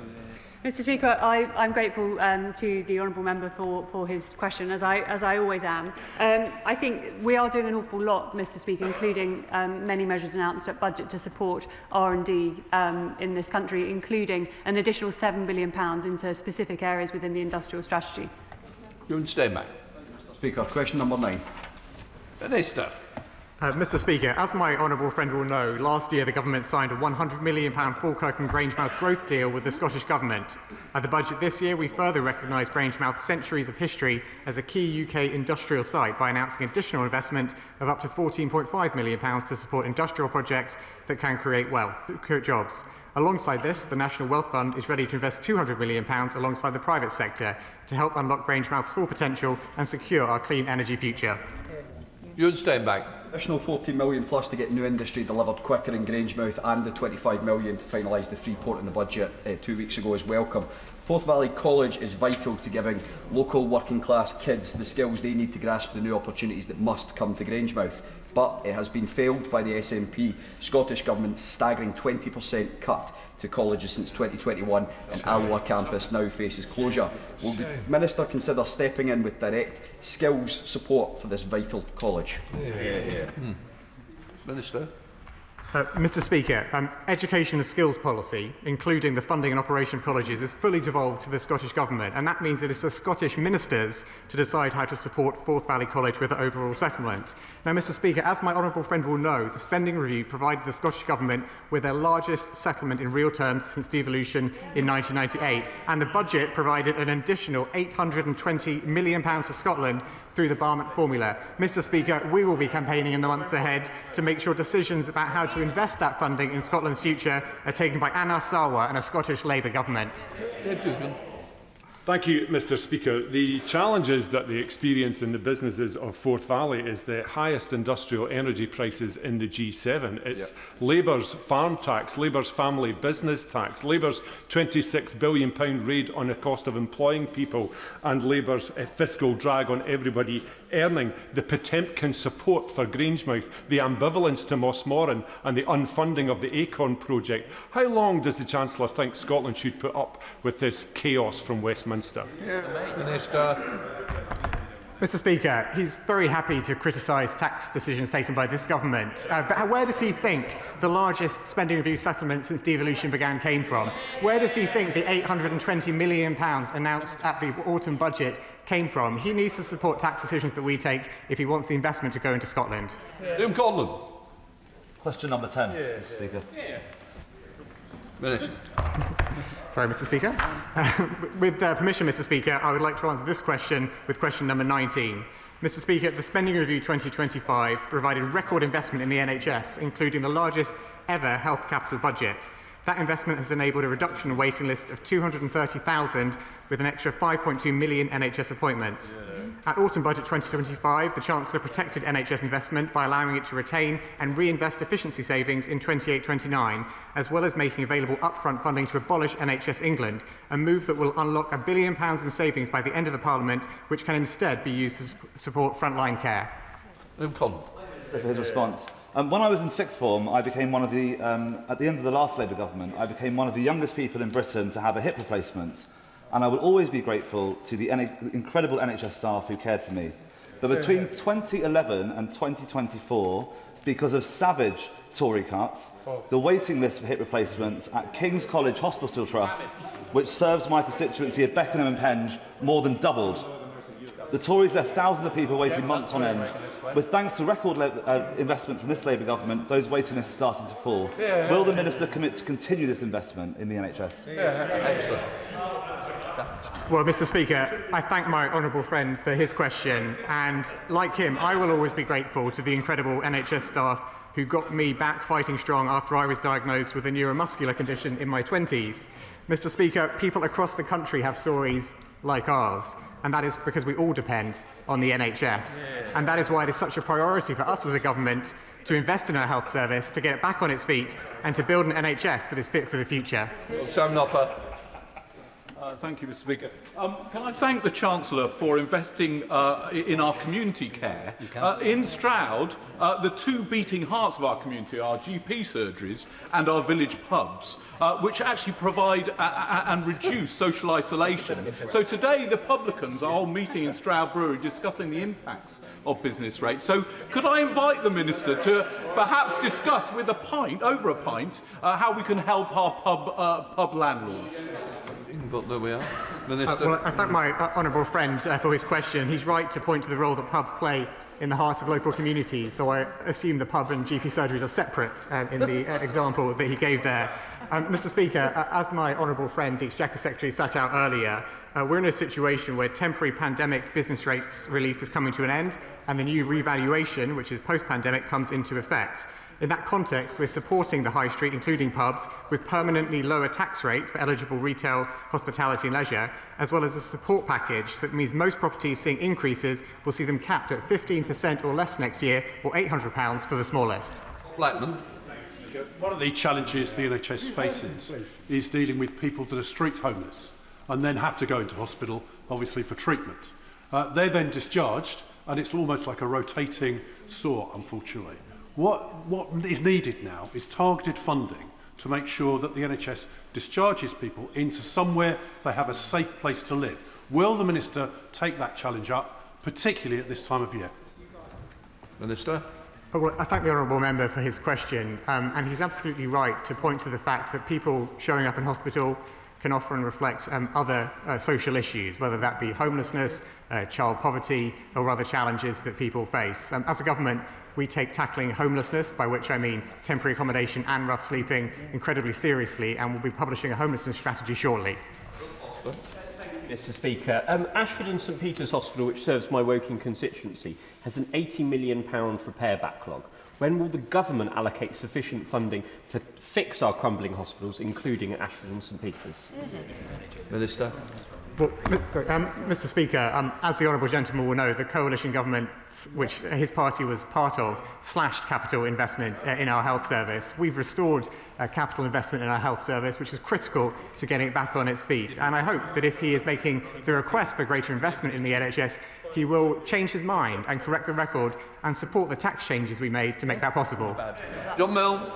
Mr. Speaker, I'm grateful to the honourable member for his question, as I always am. I think we are doing an awful lot, Mr. Speaker, including many measures announced at budget to support R&D in this country, including an additional £7 billion into specific areas within the industrial strategy. Steinmeier. Speaker, question number 9. Minister. Mr. Speaker, as my honourable friend will know, last year the government signed a £100 million Falkirk and Grangemouth growth deal with the Scottish Government. At the budget this year, we further recognise Grangemouth's centuries of history as a key UK industrial site by announcing additional investment of up to £14.5 million to support industrial projects that can create jobs. Alongside this, the National Wealth Fund is ready to invest £200 million alongside the private sector to help unlock Grangemouth's full potential and secure our clean energy future. Steinmeier. Additional £14 million plus to get new industry delivered quicker in Grangemouth, and the £25 million to finalise the Freeport in the budget 2 weeks ago is welcome. Forth Valley College is vital to giving local working class kids the skills they need to grasp the new opportunities that must come to Grangemouth. But it has been failed by the SNP Scottish Government's staggering 20% cut to colleges since 2021, and Alloa campus now faces closure. Will the Minister consider stepping in with direct skills support for this vital college? Minister. Mr. Speaker, education and skills policy, including the funding and operation of colleges, is fully devolved to the Scottish Government, and that means it is for Scottish ministers to decide how to support Forth Valley College with the overall settlement. Now, Mr. Speaker, as my honourable friend will know, the spending review provided the Scottish Government with their largest settlement in real terms since devolution in 1998, and the budget provided an additional £820 million for Scotland through the Barnett formula. Mr. Speaker, we will be campaigning in the months ahead to make sure decisions about how to invest that funding in Scotland's future are taken by Anna Sarwar and a Scottish Labour government. Thank you, Mr. Speaker. The challenges that they experience in the businesses of Forth Valley is the highest industrial energy prices in the G7. It's Labour's farm tax, Labour's family business tax, Labour's £26 billion raid on the cost of employing people, and Labour's fiscal drag on everybody earning, the Potemkin support for Grangemouth, the ambivalence to Mossmoran, and the unfunding of the Acorn project. How long does the Chancellor think Scotland should put up with this chaos from Westminster? Minister. Mr. Speaker, he's very happy to criticise tax decisions taken by this government. But where does he think the largest spending review settlement since devolution began came from? Where does he think the £820 million announced at the autumn budget came from? He needs to support tax decisions that we take if he wants the investment to go into Scotland. Conlon. Question number 10, Mr. Speaker. Minister. Sorry, Mr. Speaker. With permission, Mr. Speaker, I would like to answer this question with question number 19. Mr. Speaker, the Spending Review 2025 provided record investment in the NHS, including the largest ever health capital budget. That investment has enabled a reduction in waiting list of 230,000 with an extra 5.2 million NHS appointments. At Autumn Budget 2025, the Chancellor protected NHS investment by allowing it to retain and reinvest efficiency savings in 28-29, as well as making available upfront funding to abolish NHS England, a move that will unlock £1 billion in savings by the end of the Parliament, which can instead be used to support frontline care. For his response. When I was in sixth form, I became one of the, at the end of the last Labour government, I became one of the youngest people in Britain to have a hip replacement. And I will always be grateful to the incredible NHS staff who cared for me. But between 2011 and 2024, because of savage Tory cuts, the waiting list for hip replacements at King's College Hospital Trust, which serves my constituency of Beckenham and Penge, more than doubled. The Tories left thousands of people waiting months on end. With thanks to record investment from this Labour government, those waiting lists started to fall. Will the Minister commit to continue this investment in the NHS? Excellent. Well, Mr. Speaker, I thank my honourable friend for his question, and like him, I will always be grateful to the incredible NHS staff who got me back fighting strong after I was diagnosed with a neuromuscular condition in my 20s. Mr. Speaker, people across the country have stories like ours. And that is because we all depend on the NHS. And that is why it is such a priority for us as a government to invest in our health service, to get it back on its feet, and to build an NHS that is fit for the future. Sam Nopper. Thank you, Mr. Speaker. Can I thank the Chancellor for investing in our community care? In Stroud, the two beating hearts of our community are GP surgeries and our village pubs, which actually provide and reduce social isolation. So today, the publicans are all meeting in Stroud Brewery discussing the impacts of business rates. So could I invite the Minister to perhaps discuss with a pint, over a pint, how we can help our pub landlords? But there we are. Minister. Well, I thank my honourable friend for his question. He's right to point to the role that pubs play in the heart of local communities, so I assume the pub and GP surgeries are separate in the example that he gave there. Mr. Speaker, as my honourable friend, the Exchequer Secretary, set out earlier, we're in a situation where temporary pandemic business rates relief is coming to an end and the new revaluation, which is post-pandemic, comes into effect. In that context, we're supporting the high street, including pubs, with permanently lower tax rates for eligible retail, hospitality and leisure, as well as a support package that means most properties seeing increases will see them capped at 15% or less next year, or £800 for the smallest. Blackman. One of the challenges the NHS faces is dealing with people that are street homeless and then have to go into hospital, obviously, for treatment. They're then discharged, and it's almost like a rotating saw, unfortunately. What is needed now is targeted funding to make sure that the NHS discharges people into somewhere they have a safe place to live. Will the Minister take that challenge up, particularly at this time of year? Minister. Well, I thank the honourable member for his question, and he's absolutely right to point to the fact that people showing up in hospital can often reflect other social issues, whether that be homelessness, child poverty, or other challenges that people face. As a government, we take tackling homelessness, by which I mean temporary accommodation and rough sleeping, incredibly seriously, and we'll be publishing a homelessness strategy shortly. Mr. Speaker, Ashford and St Peter's Hospital, which serves my Woking constituency, has an £80 million repair backlog. When will the government allocate sufficient funding to fix our crumbling hospitals, including at Ashford and St Peter's? Minister. Well, Mr. Speaker, as the honourable gentleman will know, the coalition government, which his party was part of, slashed capital investment in our health service. We've restored capital investment in our health service, which is critical to getting it back on its feet. And I hope that if he is making the request for greater investment in the NHS, he will change his mind and correct the record and support the tax changes we made to make that possible. John Mill.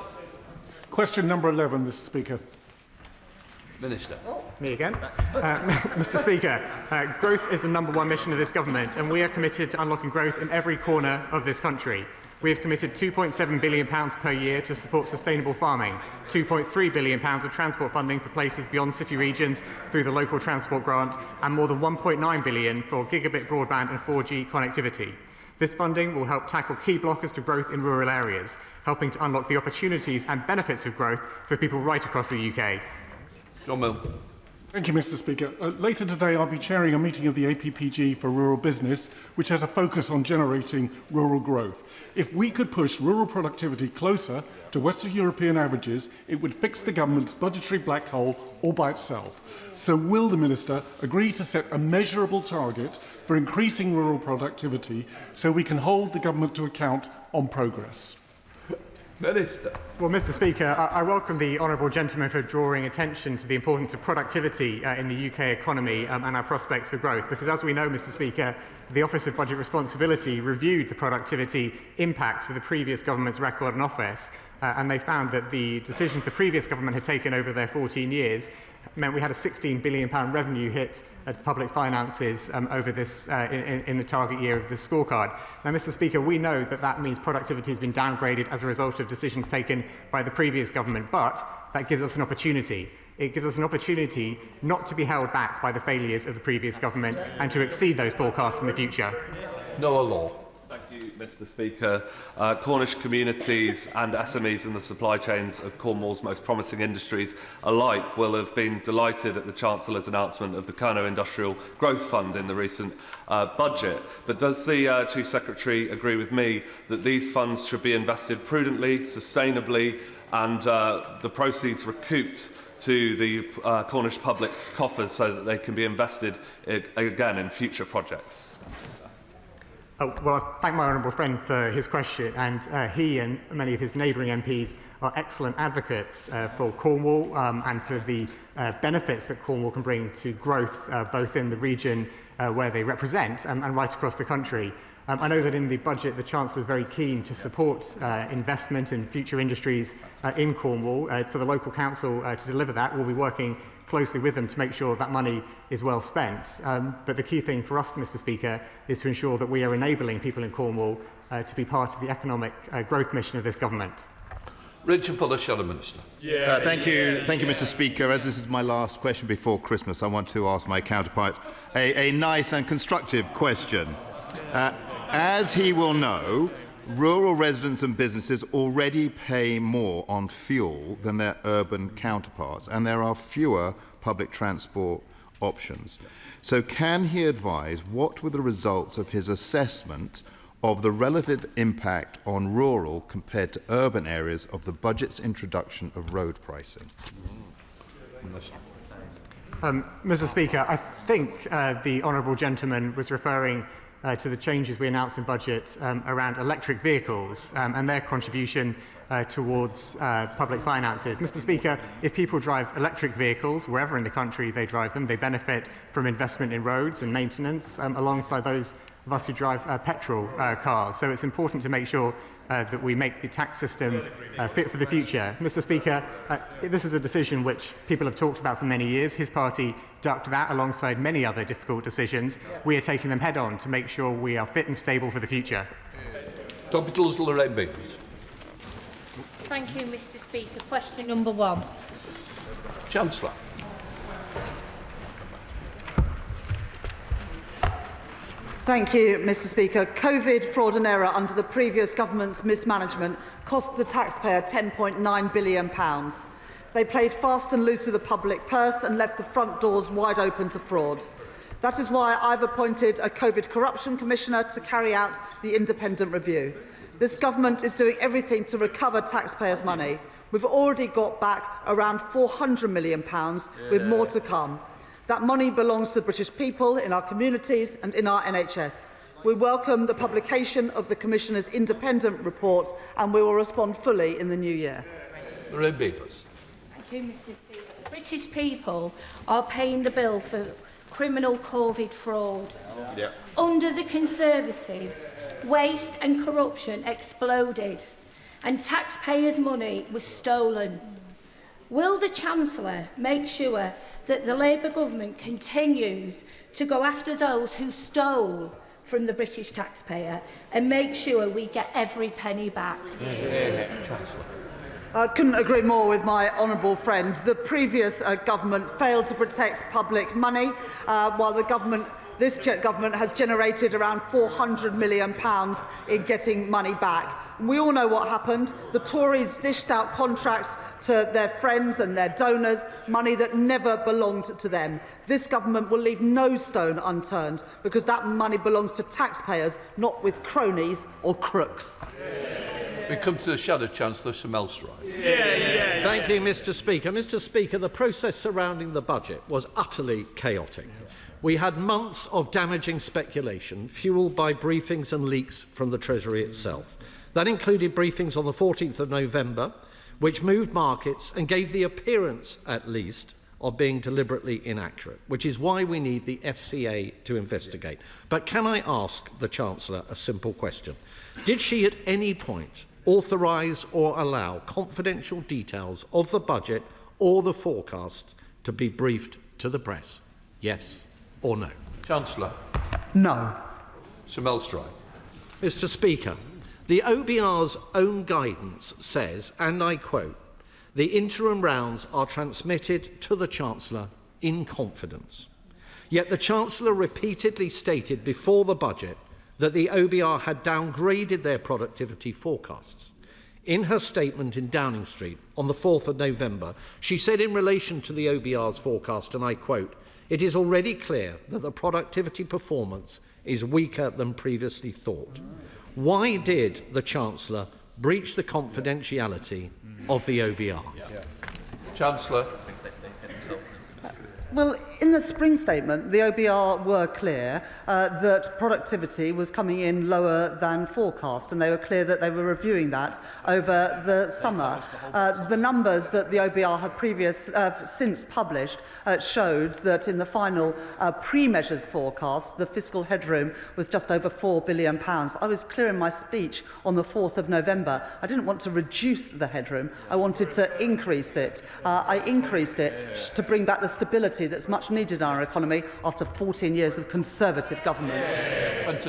Question number 11, Mr. Speaker. Minister. Me again. Mr. Speaker, growth is the #1 mission of this government, and we are committed to unlocking growth in every corner of this country. We have committed £2.7 billion per year to support sustainable farming, £2.3 billion of transport funding for places beyond city regions through the local transport grant, and more than £1.9 billion for gigabit broadband and 4G connectivity. This funding will help tackle key blockers to growth in rural areas, helping to unlock the opportunities and benefits of growth for people right across the UK. John Mill. Thank you, Mr. Speaker. Later today, I'll be chairing a meeting of the APPG for rural business, which has a focus on generating rural growth. If we could push rural productivity closer to Western European averages, it would fix the government's budgetary black hole all by itself. So will the Minister agree to set a measurable target for increasing rural productivity so we can hold the government to account on progress? Minister. Well, Mr. Speaker, I welcome the honourable gentleman for drawing attention to the importance of productivity in the UK economy and our prospects for growth, because as we know, Mr. Speaker, the Office of Budget Responsibility reviewed the productivity impacts of the previous government's record in office, and they found that the decisions the previous government had taken over their 14 years meant we had a £16 billion revenue hit at public finances over this in the target year of the scorecard. Now, Mr. Speaker, we know that that means productivity has been downgraded as a result of decisions taken by the previous government, but that gives us an opportunity. It gives us an opportunity not to be held back by the failures of the previous government and to exceed those forecasts in the future. Noah Law. Thank you, Mr. Speaker. Cornish communities and SMEs in the supply chains of Cornwall's most promising industries alike will have been delighted at the Chancellor's announcement of the Kerno Industrial Growth Fund in the recent budget. But does the Chief Secretary agree with me that these funds should be invested prudently, sustainably, and the proceeds recouped to the Cornish public's coffers so that they can be invested again in future projects? Well, I thank my honourable friend for his question, and he and many of his neighbouring MPs are excellent advocates for Cornwall and for the benefits that Cornwall can bring to growth, both in the region where they represent and right across the country. I know that in the budget, the Chancellor was very keen to support investment in future industries in Cornwall. It's for the local council to deliver that. We'll be working closely with them to make sure that money is well spent. But the key thing for us, Mr. Speaker, is to ensure that we are enabling people in Cornwall to be part of the economic growth mission of this government. Richard Fuller, Shadow Minister. Thank you, Mr. Speaker. As this is my last question before Christmas, I want to ask my counterpart a nice and constructive question. As he will know, rural residents and businesses already pay more on fuel than their urban counterparts, and there are fewer public transport options. So can he advise what were the results of his assessment of the relative impact on rural compared to urban areas of the budget's introduction of road pricing? Mr. Speaker, I think the honourable gentleman was referring to the changes we announced in budget around electric vehicles and their contribution towards public finances. Mr. Speaker, if people drive electric vehicles, wherever in the country they drive them, they benefit from investment in roads and maintenance alongside those of us who drive petrol cars. So it's important to make sure that we make the tax system fit for the future. Mr. Speaker, this is a decision which people have talked about for many years. His party ducked that alongside many other difficult decisions. We are taking them head on to make sure we are fit and stable for the future. Thank you, Mr. Speaker. Question number 1. Chancellor. Thank you, Mr. Speaker. COVID, fraud and error under the previous government's mismanagement cost the taxpayer £10.9 billion. They played fast and loose with the public purse and left the front doors wide open to fraud. That is why I've appointed a COVID Corruption Commissioner to carry out the independent review. This government is doing everything to recover taxpayers' money. We've already got back around £400 million, with more to come. That money belongs to the British people, in our communities and in our NHS. We welcome the publication of the Commissioner's independent report and we will respond fully in the new year. Thank you, Mr. Speaker. The British people are paying the bill for criminal COVID fraud. Under the Conservatives, waste and corruption exploded and taxpayers' money was stolen. Will the Chancellor make sure that the Labour government continues to go after those who stole from the British taxpayer and make sure we get every penny back? I couldn't agree more with my honourable friend. The previous government failed to protect public money, while this government has generated around £400 million in getting money back. We all know what happened. The Tories dished out contracts to their friends and their donors, money that never belonged to them. This government will leave no stone unturned because that money belongs to taxpayers, not with cronies or crooks. We come to the Shadow Chancellor, Sir Melstry. Thank you, Mr. Speaker. Mr. Speaker, the process surrounding the budget was utterly chaotic. We had months of damaging speculation, fuelled by briefings and leaks from the Treasury itself. That included briefings on the 14th of November, which moved markets and gave the appearance, at least, of being deliberately inaccurate, which is why we need the FCA to investigate. But can I ask the Chancellor a simple question? Did she at any point authorise or allow confidential details of the budget or the forecast to be briefed to the press? Yes or no? Chancellor. No. Sir Melstry. Mr. Speaker, the OBR's own guidance says, and I quote, "The interim rounds are transmitted to the Chancellor in confidence." Yet the Chancellor repeatedly stated before the budget that the OBR had downgraded their productivity forecasts. In her statement in Downing Street on the 4th of November, she said in relation to the OBR's forecast, and I quote, "It is already clear that the productivity performance is weaker than previously thought." Why did the Chancellor breach the confidentiality of the OBR? Chancellor. Well, in the spring statement, the OBR were clear that productivity was coming in lower than forecast, and they were clear that they were reviewing that over the summer. The numbers that the OBR have since published showed that in the final pre-measures forecast, the fiscal headroom was just over £4 billion. I was clear in my speech on the 4th of November. I didn't want to reduce the headroom. I wanted to increase it. I increased it to bring back the stability that's much needed in our economy after 14 years of Conservative government. Thank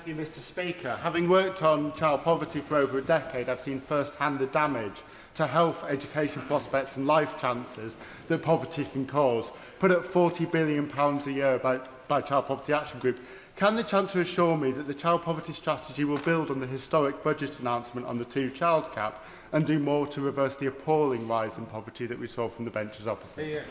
you, Mr. Speaker. Having worked on child poverty for over a decade, I've seen first-hand the damage to health, education prospects and life chances that poverty can cause, put at £40 billion a year by Child Poverty Action Group. Can the Chancellor assure me that the child poverty strategy will build on the historic budget announcement on the two-child cap and do more to reverse the appalling rise in poverty that we saw from the benches opposite?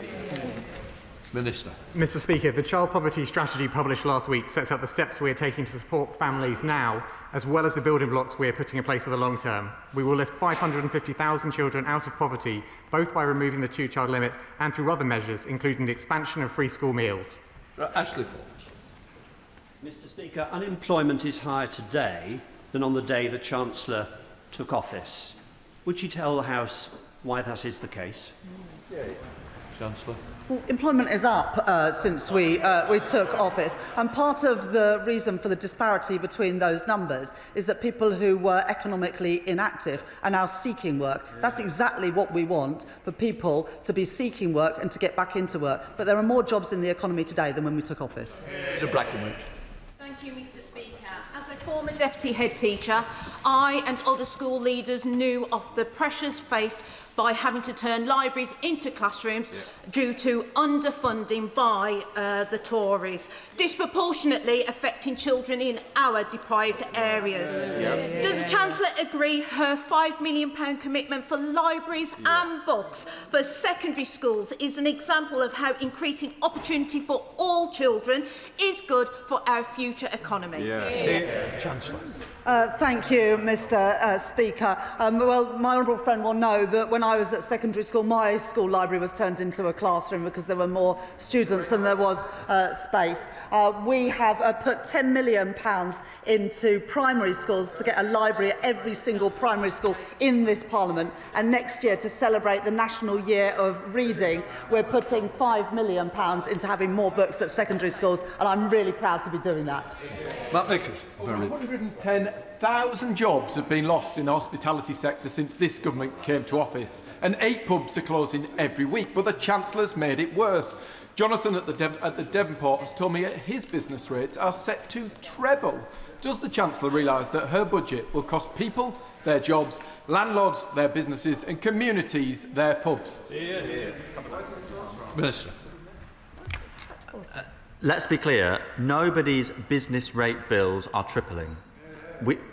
Minister. Mr. Speaker, the child poverty strategy published last week sets out the steps we are taking to support families now, as well as the building blocks we are putting in place for the long term. We will lift 550,000 children out of poverty, both by removing the two-child limit and through other measures, including the expansion of free school meals. Ashley Fox. Mr. Speaker, unemployment is higher today than on the day the Chancellor took office. Would you tell the House why that is the case? Chancellor. Well, employment is up since we took office, and part of the reason for the disparity between those numbers is that people who were economically inactive are now seeking work. That's exactly what we want, for people to be seeking work and to get back into work. But there are more jobs in the economy today than when we took office. Thank you, Mr. Speaker. As a former deputy head teacher, I and other school leaders knew of the pressures faced by having to turn libraries into classrooms due to underfunding by the Tories, disproportionately affecting children in our deprived areas. Does the Chancellor agree her £5 million commitment for libraries and books for secondary schools is an example of how increasing opportunity for all children is good for our future economy? Chancellor. Thank you, Mr. Speaker. Well, my honourable friend will know that when I was at secondary school, my school library was turned into a classroom because there were more students than there was space. We have put £10 million into primary schools to get a library at every single primary school in this Parliament. And next year, to celebrate the National Year of Reading, we're putting £5 million into having more books at secondary schools, and I'm really proud to be doing that. Matt Vickers. 110,000 jobs have been lost in the hospitality sector since this government came to office, and 8 pubs are closing every week, but the Chancellor's made it worse. Jonathan at the Devonport has told me his business rates are set to treble. Does the Chancellor realise that her budget will cost people their jobs, landlords their businesses and communities their pubs? Minister. Let's be clear, nobody's business rate bills are tripling.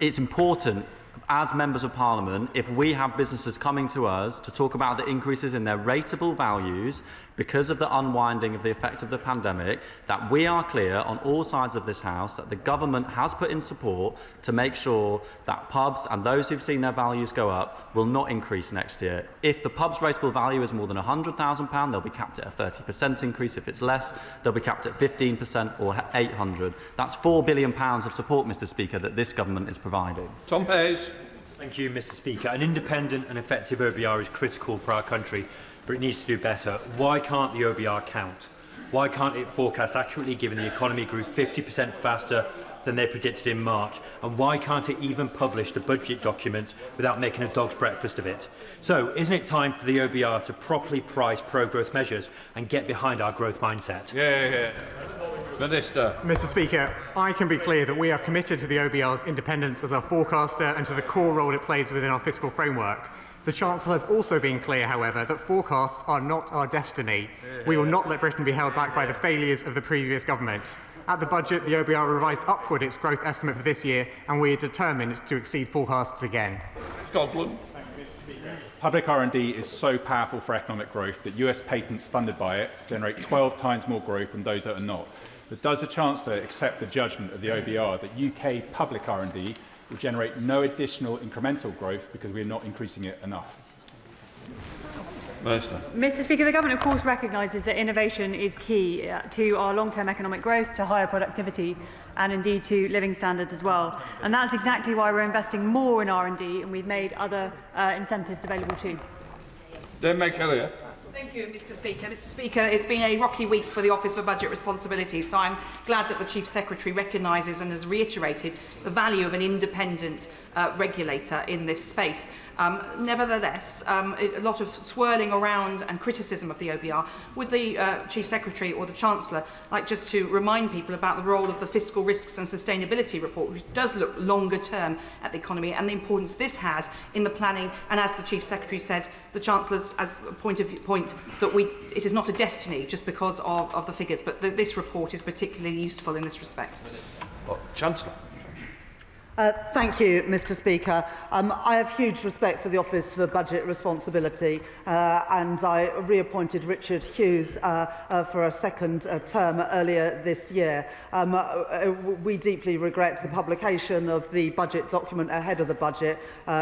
It's important, as members of Parliament, if we have businesses coming to us to talk about the increases in their rateable values because of the unwinding of the effect of the pandemic, that we are clear on all sides of this House that the government has put in support to make sure that pubs and those who've seen their values go up will not increase next year. If the pub's rateable value is more than £100,000, they'll be capped at a 30% increase. If it's less, they'll be capped at 15% or £800. That's £4 billion of support, Mr. Speaker, that this government is providing. Tom Hayes. Thank you, Mr. Speaker. An independent and effective OBR is critical for our country, but it needs to do better. Why can't the OBR count? Why can't it forecast accurately, given the economy grew 50% faster than they predicted in March? And why can't it even publish the budget document without making a dog's breakfast of it? So, isn't it time for the OBR to properly price pro-growth measures and get behind our growth mindset? Minister. Mr. Speaker, I can be clear that we are committed to the OBR's independence as our forecaster and to the core role it plays within our fiscal framework. The Chancellor has also been clear, however, that forecasts are not our destiny. We will not let Britain be held back by the failures of the previous government. At the budget, the OBR revised upward its growth estimate for this year, and we are determined to exceed forecasts again. Scotland. Public R&D is so powerful for economic growth that US patents funded by it generate 12 times more growth than those that are not. But does the Chancellor accept the judgment of the OBR that UK public R&D will generate no additional incremental growth because we are not increasing it enough? Minister. Mr Speaker, the Government of course recognises that innovation is key to our long-term economic growth, to higher productivity and indeed to living standards as well. And that's exactly why we're investing more in R&D, and we've made other incentives available too. Thank you, Mr Speaker. Mr Speaker, it's been a rocky week for the Office for Budget Responsibility, so I'm glad that the Chief Secretary recognises and has reiterated the value of an independent regulator in this space. Nevertheless, a lot of swirling around and criticism of the OBR. Would the Chief Secretary or the Chancellor like just to remind people about the role of the Fiscal Risks and Sustainability Report, which does look longer term at the economy, and the importance this has in the planning, and as the Chief Secretary says, the Chancellor's as a point that it is not a destiny just because of the figures, but this report is particularly useful in this respect. Chancellor. Thank you, Mr Speaker. I have huge respect for the Office for Budget Responsibility, and I reappointed Richard Hughes for a second term earlier this year. We deeply regret the publication of the budget document ahead of the budget.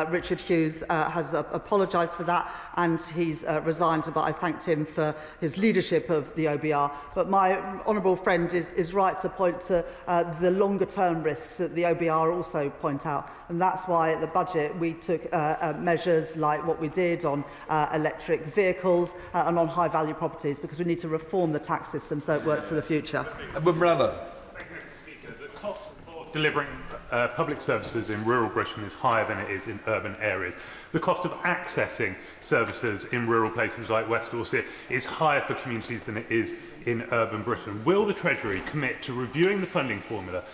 Richard Hughes has apologised for that, and he's resigned, but I thanked him for his leadership of the OBR. But my honourable friend is right to point to the longer-term risks that the OBR also point out, and that's why at the budget we took measures like what we did on electric vehicles and on high-value properties, because we need to reform the tax system so it works for the future. The cost of delivering public services in rural Britain is higher than it is in urban areas. The cost of accessing services in rural places like West Dorset is higher for communities than it is in urban Britain. Will the Treasury commit to reviewing the funding formula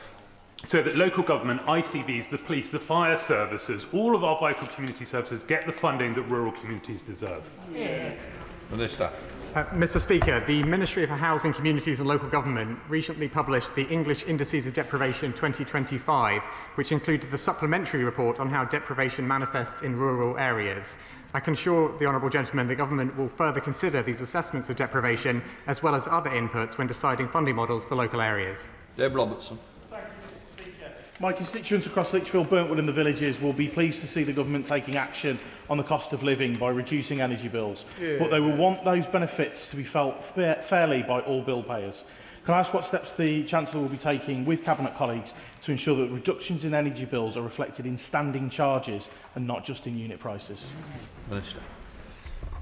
so that local government, ICBs, the police, the fire services, all of our vital community services get the funding that rural communities deserve? Minister. Mr Speaker, the Ministry for Housing, Communities and Local Government recently published the English Indices of Deprivation 2025, which included the supplementary report on how deprivation manifests in rural areas. I can assure the honourable gentleman the Government will further consider these assessments of deprivation as well as other inputs when deciding funding models for local areas. Dave Robertson. My constituents across Lichfield, Burntwood and the villages will be pleased to see the government taking action on the cost of living by reducing energy bills, but they will want those benefits to be felt fairly by all bill payers. Can I ask what steps the Chancellor will be taking with Cabinet colleagues to ensure that reductions in energy bills are reflected in standing charges and not just in unit prices? Minister.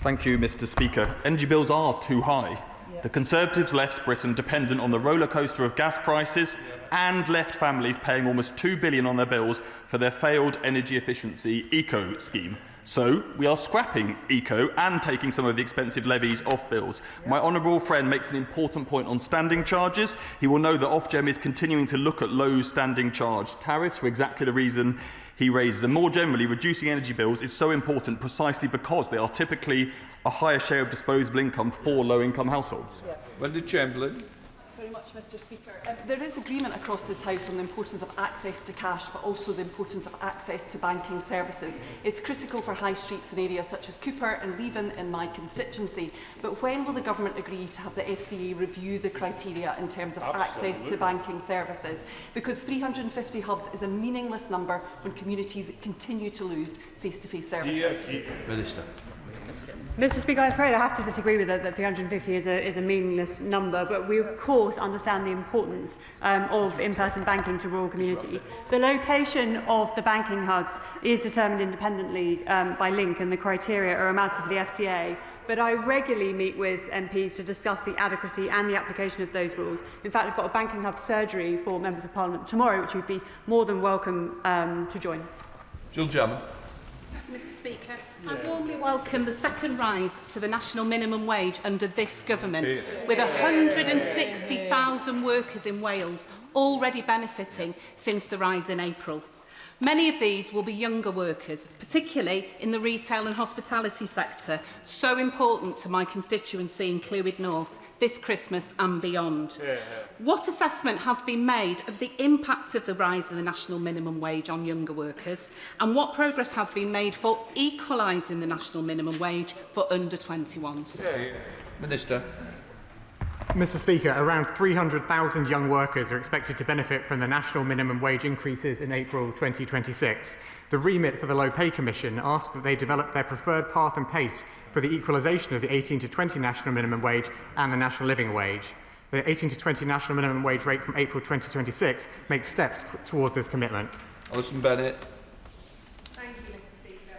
Thank you, Mr Speaker. Energy bills are too high. The Conservatives left Britain dependent on the rollercoaster of gas prices and left families paying almost £2 billion on their bills for their failed energy efficiency eco scheme. So we are scrapping eco and taking some of the expensive levies off bills. My honourable friend makes an important point on standing charges. He will know that Ofgem is continuing to look at low standing charge tariffs for exactly the reason he raises. And more generally, reducing energy bills is so important precisely because they are typically a higher share of disposable income for low-income households. Wendy Chamberlain. Thanks very much, Mr Speaker. There is agreement across this House on the importance of access to cash, but also the importance of access to banking services. It's critical for high streets in areas such as Cooper and Leven in my constituency. But when will the Government agree to have the FCA review the criteria in terms of access to banking services? Because 350 hubs is a meaningless number when communities continue to lose face-to-face services. Minister. Mr Speaker, I'm afraid I have to disagree with that 350 is a meaningless number, but we of course understand the importance of in-person banking to rural communities. The location of the banking hubs is determined independently by Link, and the criteria are a matter for the FCA. But I regularly meet with MPs to discuss the adequacy and the application of those rules. In fact, I've got a banking hub surgery for members of Parliament tomorrow, which would be more than welcome to join. Jill Jarman. Mr Speaker, I warmly welcome the second rise to the national minimum wage under this government, with 160,000 workers in Wales already benefiting since the rise in April. Many of these will be younger workers, particularly in the retail and hospitality sector, so important to my constituency in Clwyd North this Christmas and beyond. What assessment has been made of the impact of the rise in the national minimum wage on younger workers, and what progress has been made for equalising the national minimum wage for under 21s? Minister. Mr Speaker, around 300,000 young workers are expected to benefit from the national minimum wage increases in April 2026. The remit for the Low Pay Commission asked that they develop their preferred path and pace for the equalisation of the 18 to 20 national minimum wage and the national living wage. The 18 to 20 national minimum wage rate from April 2026 makes steps towards this commitment. Alison Bennett. Thank you, Mr Speaker.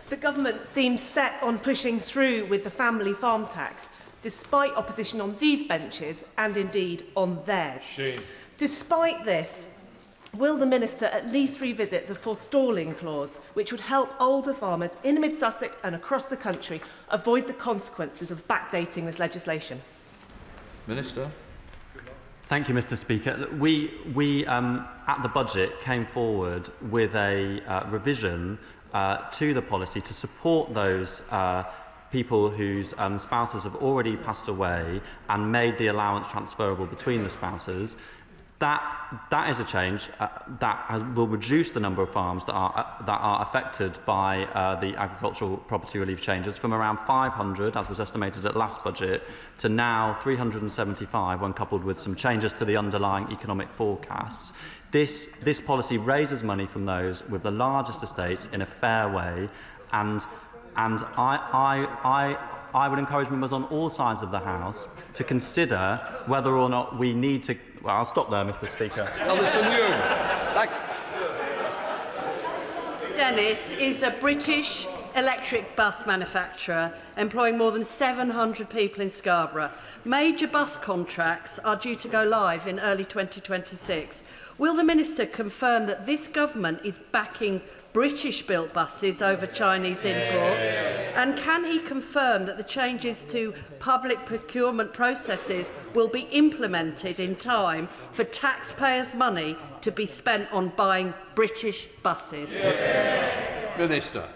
The government seems set on pushing through with the family farm tax, despite opposition on these benches and indeed on theirs. Shame. Despite this, will the Minister at least revisit the forestalling clause, which would help older farmers in mid-Sussex and across the country avoid the consequences of backdating this legislation? Minister. Thank you, Mr Speaker. We at the budget came forward with a revision to the policy to support those people whose spouses have already passed away and made the allowance transferable between the spouses. That is a change will reduce the number of farms that are affected by the agricultural property relief changes from around 500, as was estimated at last budget, to now 375 when coupled with some changes to the underlying economic forecasts. This policy raises money from those with the largest estates in a fair way, and I would encourage members on all sides of the House to consider whether or not we need to... Well, I'll stop there, Mr Speaker. Alison Young. Dennis is a British electric bus manufacturer employing more than 700 people in Scarborough. Major bus contracts are due to go live in early 2026. Will the Minister confirm that this government is backing British-built buses over Chinese imports? And can he confirm that the changes to public procurement processes will be implemented in time for taxpayers' money to be spent on buying British buses? Minister.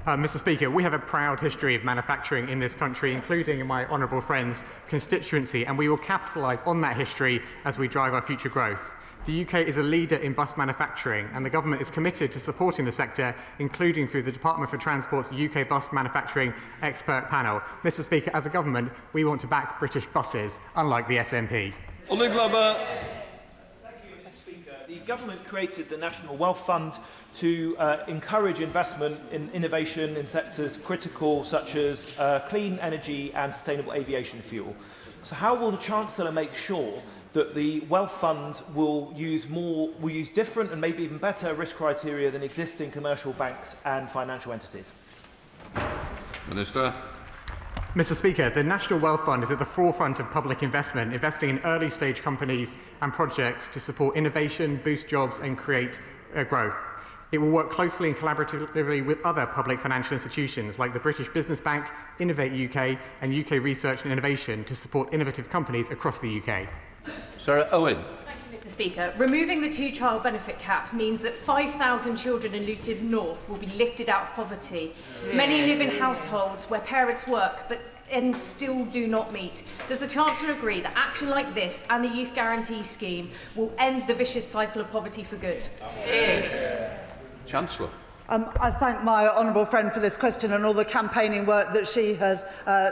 Mr Speaker, we have a proud history of manufacturing in this country, including in my honourable friend's constituency, and we will capitalise on that history as we drive our future growth. The UK is a leader in bus manufacturing, and the government is committed to supporting the sector, including through the Department for Transport's UK Bus Manufacturing Expert Panel. Mr Speaker, as a government, we want to back British buses, unlike the SNP. Ollie Glover. The government created the National Wealth Fund to encourage investment in innovation in sectors critical, such as clean energy and sustainable aviation fuel. So how will the Chancellor make sure that the Wealth Fund will use different and maybe even better risk criteria than existing commercial banks and financial entities? Minister. Mr Speaker, the National Wealth Fund is at the forefront of public investment, investing in early-stage companies and projects to support innovation, boost jobs and create growth. It will work closely and collaboratively with other public financial institutions like the British Business Bank, Innovate UK and UK Research and Innovation to support innovative companies across the UK. Sarah Owen. Thank you, Mr Speaker. Removing the two-child benefit cap means that 5,000 children in Luton North will be lifted out of poverty. Many live in households where parents work but ends still do not meet. Does the Chancellor agree that action like this and the Youth Guarantee Scheme will end the vicious cycle of poverty for good? Chancellor. I thank my honourable friend for this question and all the campaigning work that she has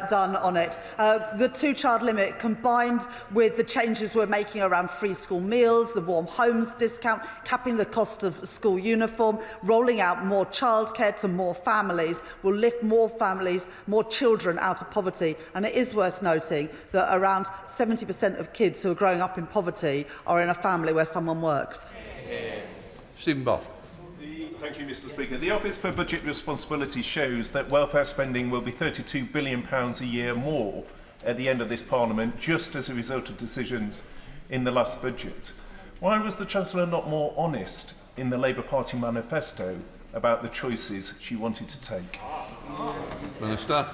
done on it. The two-child limit, combined with the changes we're making around free school meals, the warm homes discount, capping the cost of school uniform, rolling out more childcare to more families, will lift more families, more children out of poverty. And it is worth noting that around 70% of kids who are growing up in poverty are in a family where someone works. Stephen Ball. Thank you, Mr Speaker. The Office for Budget Responsibility shows that welfare spending will be £32 billion a year more at the end of this Parliament, just as a result of decisions in the last budget. Why was the Chancellor not more honest in the Labour Party manifesto about the choices she wanted to take? Minister.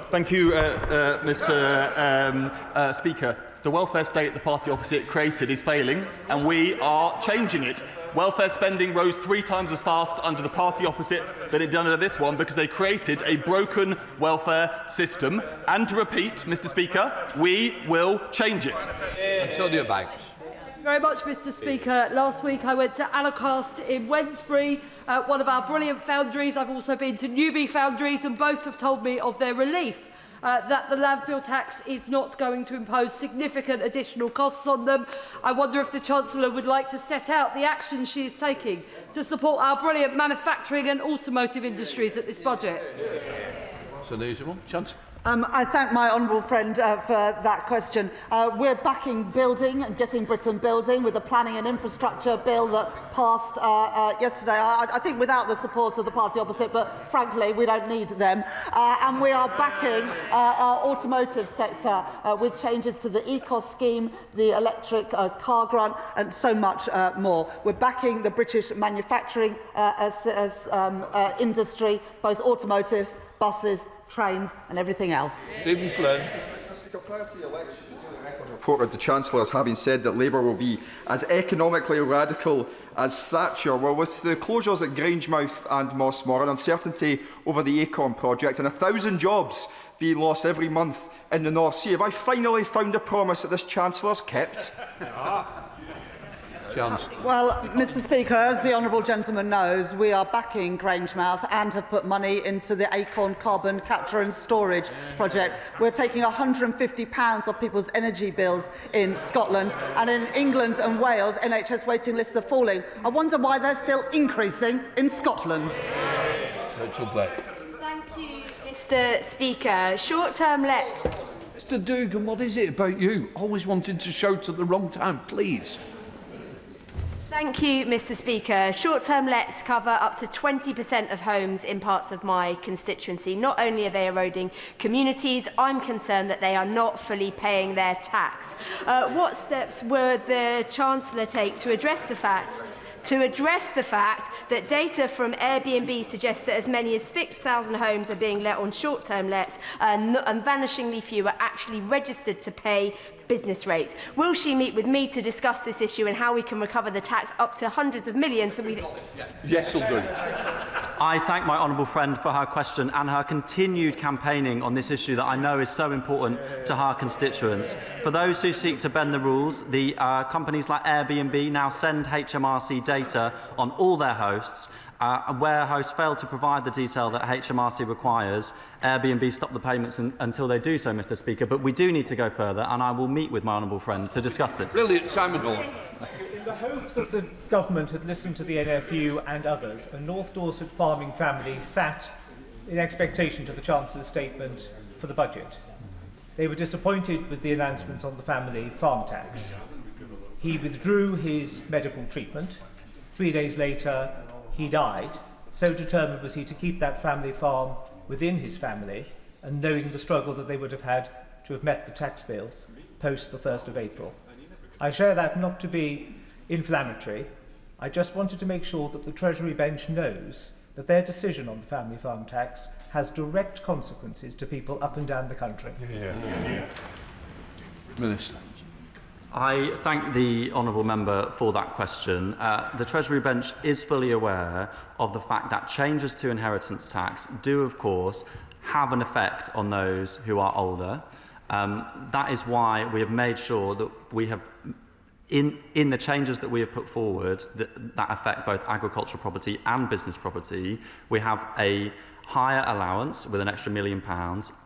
Thank you, Mr Speaker. the welfare state the party opposite created is failing, and we are changing it. Welfare spending rose 3 times as fast under the party opposite than it did under this one because they created a broken welfare system. And to repeat, Mr Speaker, we will change it. Antonio Banks. Very much, Mr Speaker. Last week I went to Anacast in Wednesbury, one of our brilliant foundries. I've also been to Newby foundries, and both have told me of their relief that the landfill tax is not going to impose significant additional costs on them. I wonder if the Chancellor would like to set out the action she is taking to support our brilliant manufacturing and automotive industries at this budget. It's an easy one. Chancellor. I thank my honourable friend for that question. We're backing building and getting Britain building with the planning and infrastructure bill that passed yesterday. I think without the support of the party opposite, but frankly we don't need them. And we are backing our automotive sector with changes to the ECOS scheme, the electric car grant and so much more. We're backing the British manufacturing industry, both automotives, buses, trains and everything else. Stephen Flynn. Mr Speaker, prior to the election, the Record reported the Chancellor as having said that Labour will be as economically radical as Thatcher. Well, with the closures at Grangemouth and Mossmore, uncertainty over the Acorn project and 1,000 jobs being lost every month in the North Sea, have I finally found a promise that this Chancellor's kept? Well, Mr Speaker, as the honourable gentleman knows, we are backing Grangemouth and have put money into the Acorn carbon capture and storage project. We're taking £150 off people's energy bills in Scotland, and in England and Wales, NHS waiting lists are falling. I wonder why they're still increasing in Scotland. Rachel Blair. Thank you, Mr Speaker. Short-term Mr Dugan, what is it about you? Always wanting to shout at the wrong time, please. Thank you, Mr Speaker. Short-term lets cover up to 20% of homes in parts of my constituency. Not only are they eroding communities, I'm concerned that they are not fully paying their tax. What steps will the Chancellor take to address the fact that data from Airbnb suggests that as many as 6,000 homes are being let on short-term lets and vanishingly few are actually registered to pay business rates? Will she meet with me to discuss this issue and how we can recover the tax up to hundreds of millions? So we... Yes, will do. I thank my honourable friend for her question and her continued campaigning on this issue that I know is so important to her constituents. For those who seek to bend the rules, the companies like Airbnb now send HMRC data on all their hosts. Where hosts fail to provide the detail that HMRC requires, Airbnb stop the payments until they do so, Mr Speaker. But we do need to go further, and I will meet with my honourable friend to discuss this. Brilliant, Simon Hall. In the hope that the government had listened to the NFU and others, a North Dorset farming family sat in expectation to the Chancellor's statement for the budget. They were disappointed with the announcements on the family farm tax. He withdrew his medical treatment. 3 days later, he died. So determined was he to keep that family farm within his family, and knowing the struggle that they would have had to have met the tax bills post the 1st of April. I share that not to be inflammatory. I just wanted to make sure that the Treasury bench knows that their decision on the family farm tax has direct consequences to people up and down the country. Minister. I thank the honourable member for that question. The Treasury bench is fully aware of the fact that changes to inheritance tax do, of course, have an effect on those who are older. That is why we have made sure that we have, in the changes that we have put forward that affect both agricultural property and business property, we have a higher allowance with an extra £1 million,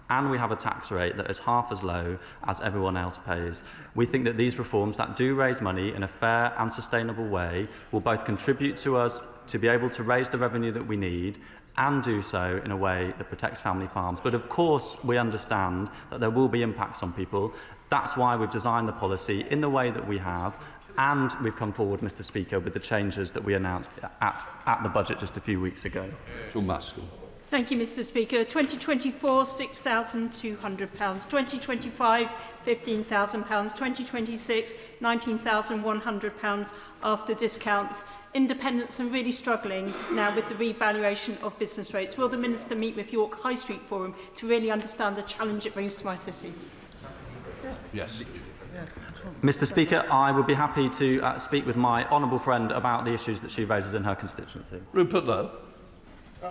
and we have a tax rate that is half as low as everyone else pays. We think that these reforms that do raise money in a fair and sustainable way will both contribute to us to be able to raise the revenue that we need and do so in a way that protects family farms. But of course, we understand that there will be impacts on people. That's why we've designed the policy in the way that we have, and we've come forward, Mr Speaker, with the changes that we announced at the budget just a few weeks ago. John Maskell. Thank you, Mr Speaker. 2024, £6,200. 2025, £15,000. 2026, £19,100 after discounts. Independents are really struggling now with the revaluation of business rates. Will the Minister meet with York High Street Forum to really understand the challenge it brings to my city? Yes. Mr. Speaker, I would be happy to speak with my honourable friend about the issues that she raises in her constituency. Rupert Lowe.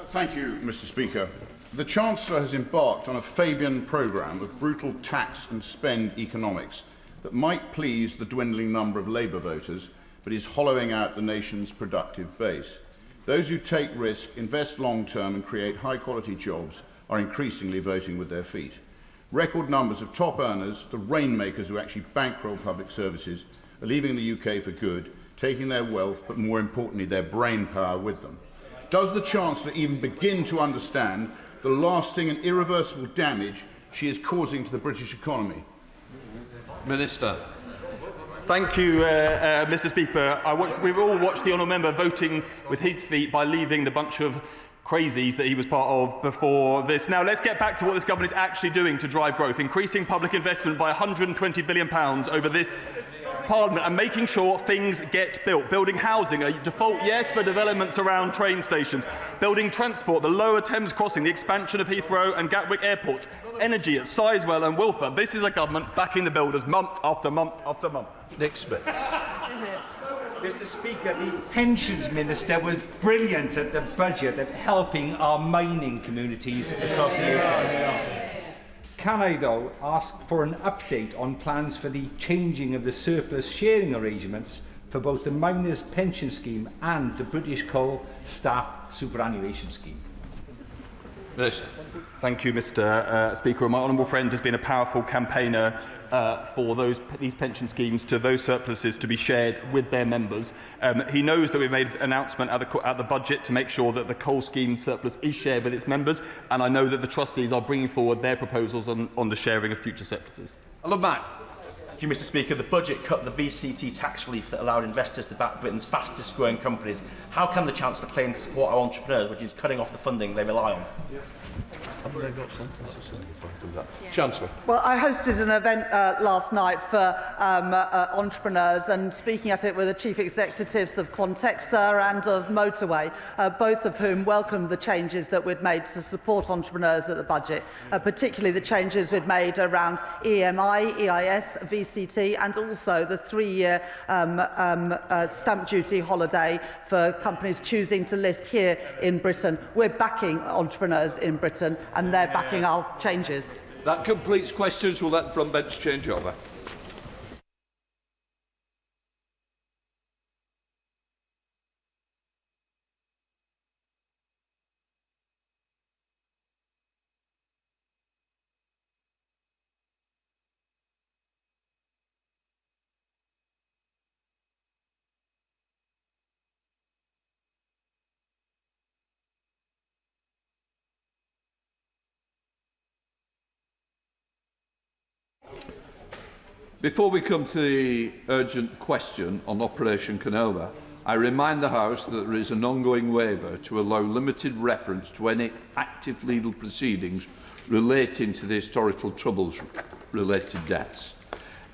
Thank you, Mr. Speaker. The Chancellor has embarked on a Fabian programme of brutal tax and spend economics that might please the dwindling number of Labour voters, but is hollowing out the nation's productive base. Those who take risk, invest long-term and create high-quality jobs are increasingly voting with their feet. Record numbers of top earners, the rainmakers who actually bankroll public services, are leaving the UK for good, taking their wealth, but more importantly, their brain power with them. Does the Chancellor even begin to understand the lasting and irreversible damage she is causing to the British economy? Minister. Thank you, Mr. Speaker. We've all watched the honourable member voting with his feet by leaving the bunch of crazies that he was part of before this. Now, let's get back to what this government is actually doing to drive growth, increasing public investment by £120 billion over this Parliament and making sure things get built. Building housing, a default yes for developments around train stations. Building transport, the Lower Thames crossing, the expansion of Heathrow and Gatwick airports. Energy at Sizewell and Wilfer. This is a government backing the builders month after month after month. Next bit. Mr. Speaker, the Pensions Minister was brilliant at the budget at helping our mining communities across the UK. Can I, though, ask for an update on plans for the changing of the surplus sharing arrangements for both the Miners' Pension Scheme and the British Coal Staff Superannuation Scheme? Minister. Thank you, Mr. Speaker. My honourable friend has been a powerful campaigner for these pension schemes to those surpluses to be shared with their members. He knows that we've made an announcement at the budget to make sure that the coal scheme surplus is shared with its members, and I know that the trustees are bringing forward their proposals on the sharing of future surpluses. Alan Mack. Thank you, Mr. Speaker. The budget cut the VCT tax relief that allowed investors to back Britain's fastest growing companies. How can the Chancellor claim to support our entrepreneurs, which is cutting off the funding they rely on? Chancellor. Well, I hosted an event last night for entrepreneurs, and speaking at it with the chief executives of Quantexa and of Motorway, both of whom welcomed the changes that we'd made to support entrepreneurs at the budget, particularly the changes we'd made around EMI, EIS, VCT, and also the 3-year stamp duty holiday for companies choosing to list here in Britain. We're backing entrepreneurs in Britain, and they're backing our changes. That completes questions. We'll let the front bench change over. Before we come to the urgent question on Operation Canova, I remind the House that there is an ongoing waiver to allow limited reference to any active legal proceedings relating to the historical troubles-related deaths.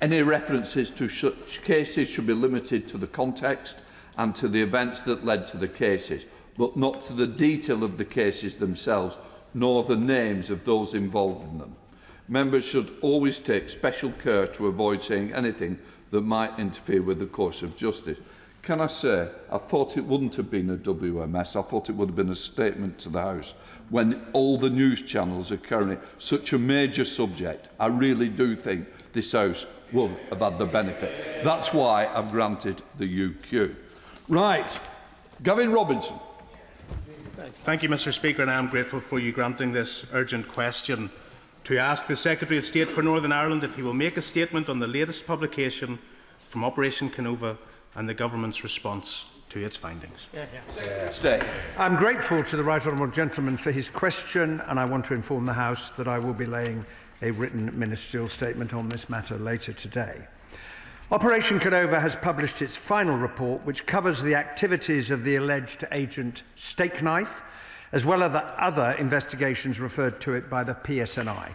Any references to such cases should be limited to the context and to the events that led to the cases, but not to the detail of the cases themselves, nor the names of those involved in them. Members should always take special care to avoid saying anything that might interfere with the course of justice. Can I say, I thought it wouldn't have been a WMS, I thought it would have been a statement to the House. When all the news channels are carrying such a major subject, I really do think this House will have had the benefit. That's why I've granted the UQ. Right, Gavin Robinson. Thank you, Mr. Speaker, and I am grateful for you granting this urgent question to ask the Secretary of State for Northern Ireland if he will make a statement on the latest publication from Operation Canova and the Government's response to its findings. Stay. I'm grateful to the right honourable gentleman for his question, and I want to inform the House that I will be laying a written ministerial statement on this matter later today. Operation Canova has published its final report, which covers the activities of the alleged agent Steakknife, as well as other investigations referred to it by the PSNI.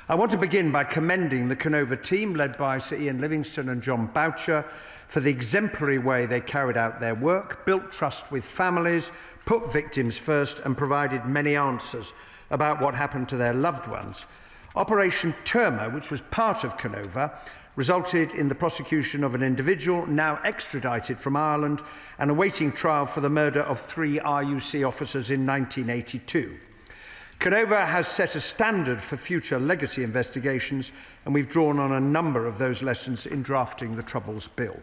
I want to begin by commending the Canova team, led by Sir Ian Livingston and John Boucher, for the exemplary way they carried out their work, built trust with families, put victims first, and provided many answers about what happened to their loved ones. Operation Terma, which was part of Canova, resulted in the prosecution of an individual now extradited from Ireland and awaiting trial for the murder of 3 RUC officers in 1982. Canova has set a standard for future legacy investigations, and we've drawn on a number of those lessons in drafting the Troubles Bill.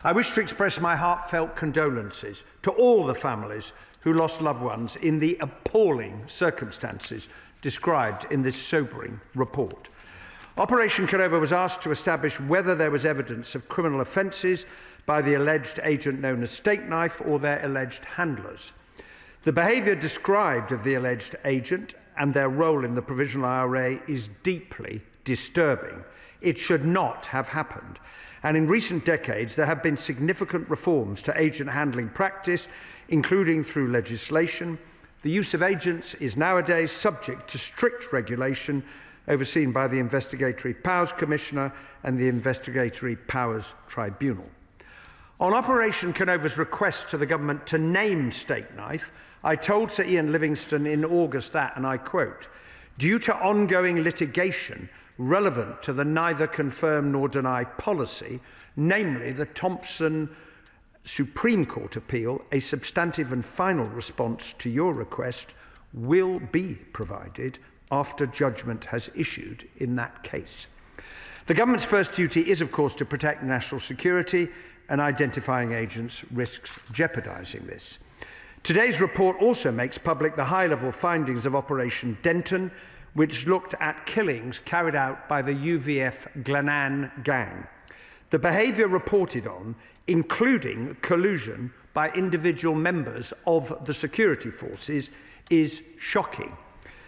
I wish to express my heartfelt condolences to all the families who lost loved ones in the appalling circumstances described in this sobering report. Operation Canova was asked to establish whether there was evidence of criminal offences by the alleged agent known as Steak Knife or their alleged handlers. The behaviour described of the alleged agent and their role in the provisional IRA is deeply disturbing. It should not have happened. And in recent decades, there have been significant reforms to agent handling practice, including through legislation. The use of agents is nowadays subject to strict regulation, overseen by the Investigatory Powers Commissioner and the Investigatory Powers Tribunal. On Operation Canova's request to the government to name Steak Knife, I told Sir Ian Livingstone in August that, and I quote, "Due to ongoing litigation relevant to the neither confirm nor deny policy, namely the Thompson Supreme Court appeal, a substantive and final response to your request will be provided after judgment has issued in that case." The government's first duty is, of course, to protect national security, and identifying agents risks jeopardising this. Today's report also makes public the high-level findings of Operation Denton, which looked at killings carried out by the UVF Glenanne gang. The behaviour reported on, including collusion by individual members of the security forces, is shocking.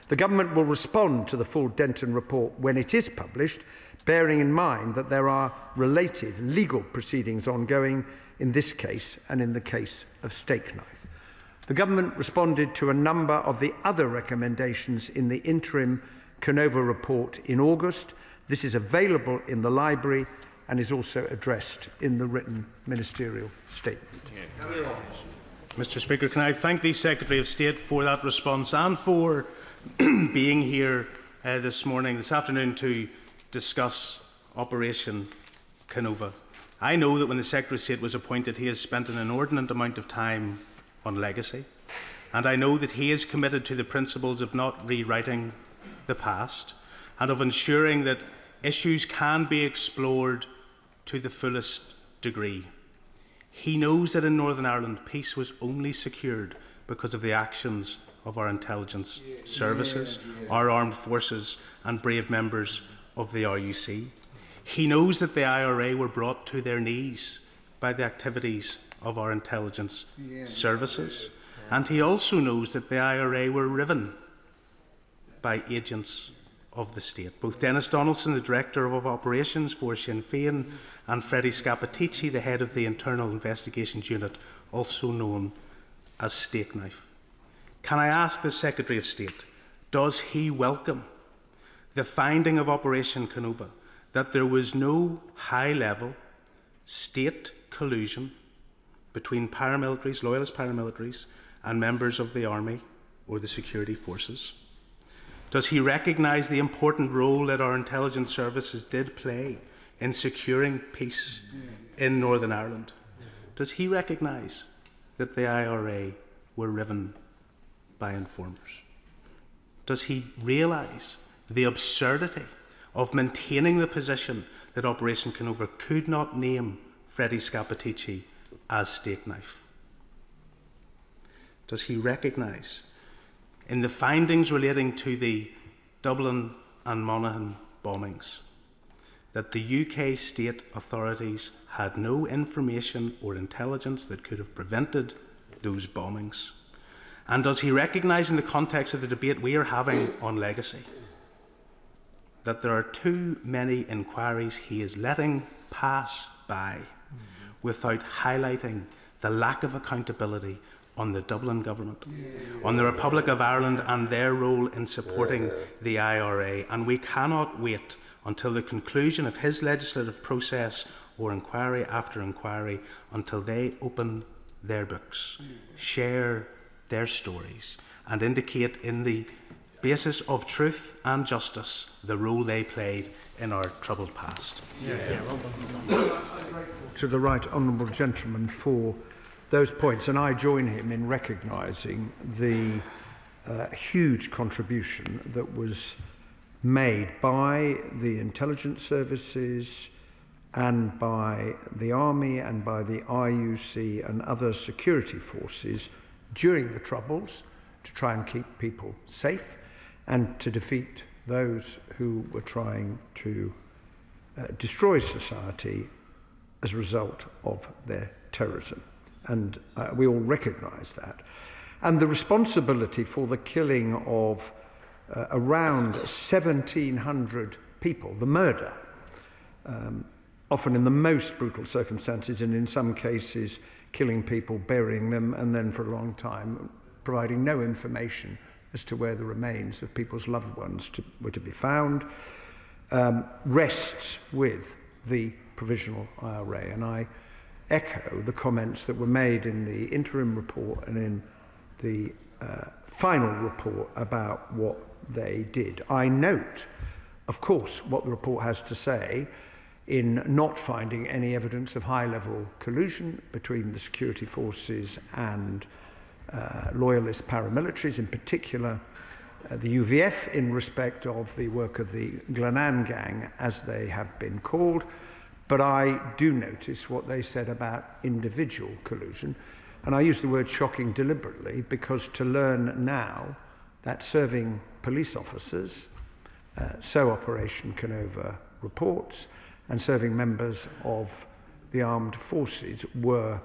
The government will respond to the full Denton report when it is published, bearing in mind that there are related legal proceedings ongoing in this case and in the case of Steak Knife. The government responded to a number of the other recommendations in the interim Canova report in August. This is available in the library and is also addressed in the written ministerial statement. Mr. Speaker, can I thank the Secretary of State for that response and for being here this afternoon, to discuss Operation Canova. I know that when the Secretary of State was appointed, he has spent an inordinate amount of time on legacy, and I know that he is committed to the principles of not rewriting the past and of ensuring that issues can be explored to the fullest degree. He knows that in Northern Ireland, peace was only secured because of the actions of our intelligence services, our armed forces and brave members of the RUC. He knows that the IRA were brought to their knees by the activities of our intelligence services. And he also knows that the IRA were riven by agents of the state. Both Dennis Donaldson, the Director of Operations for Sinn Féin, and Freddie Scappaticci, the head of the Internal Investigations Unit, also known as Steak Knife. Can I ask the Secretary of State, does he welcome the finding of Operation Canova that there was no high-level state collusion between paramilitaries, loyalist paramilitaries, and members of the army or the security forces? Does he recognise the important role that our intelligence services did play in securing peace in Northern Ireland? Does he recognise that the IRA were riven by informers? Does he realise the absurdity of maintaining the position that Operation Canova could not name Freddie Scappaticci as Steak Knife? Does he recognise in the findings relating to the Dublin and Monaghan bombings that the UK state authorities had no information or intelligence that could have prevented those bombings? And does he recognise, in the context of the debate we are having on legacy, that there are too many inquiries he is letting pass by without highlighting the lack of accountability on the Dublin government, on the Republic of Ireland and their role in supporting the IRA? And we cannot wait until the conclusion of his legislative process or inquiry after inquiry until they open their books, share their stories, and indicate in the basis of truth and justice the role they played in our troubled past. To the right honourable gentleman for those points, and I join him in recognising the huge contribution that was made by the intelligence services and by the Army and by the IUC and other security forces during the Troubles to try and keep people safe and to defeat those who were trying to destroy society as a result of their terrorism. And we all recognise that. And the responsibility for the killing of around 1,700 people, the murder, often in the most brutal circumstances and in some cases killing people, burying them, and then for a long time providing no information as to where the remains of people's loved ones were to be found, rests with the Provisional IRA. And I echo the comments that were made in the interim report and in the final report about what they did. I note, of course, what the report has to say in not finding any evidence of high-level collusion between the security forces and loyalist paramilitaries, in particular the UVF, in respect of the work of the Glenanne Gang, as they have been called. But I do notice what they said about individual collusion. And I use the word shocking deliberately because to learn now that serving police officers, so Operation Canova reports, and serving members of the armed forces were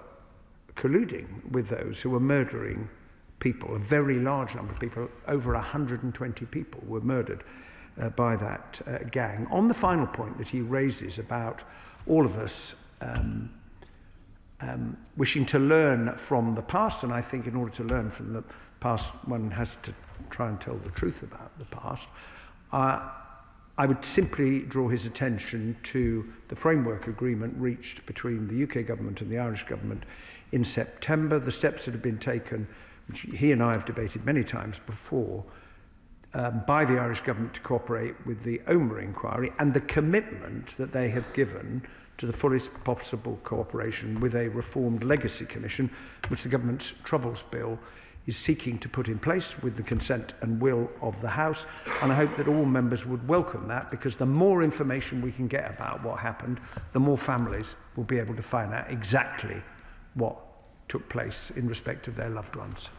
colluding with those who were murdering people, a very large number of people, over 120 people were murdered by that gang. On the final point that he raises about all of us wishing to learn from the past, and I think in order to learn from the past, one has to try and tell the truth about the past, I would simply draw his attention to the framework agreement reached between the UK government and the Irish government in September, the steps that have been taken, which he and I have debated many times before, by the Irish government to cooperate with the OMA inquiry, and the commitment that they have given to the fullest possible cooperation with a reformed legacy commission, which the government's Troubles Bill is seeking to put in place with the consent and will of the House. And I hope that all members would welcome that, because the more information we can get about what happened, the more families will be able to find out exactly what took place in respect of their loved ones.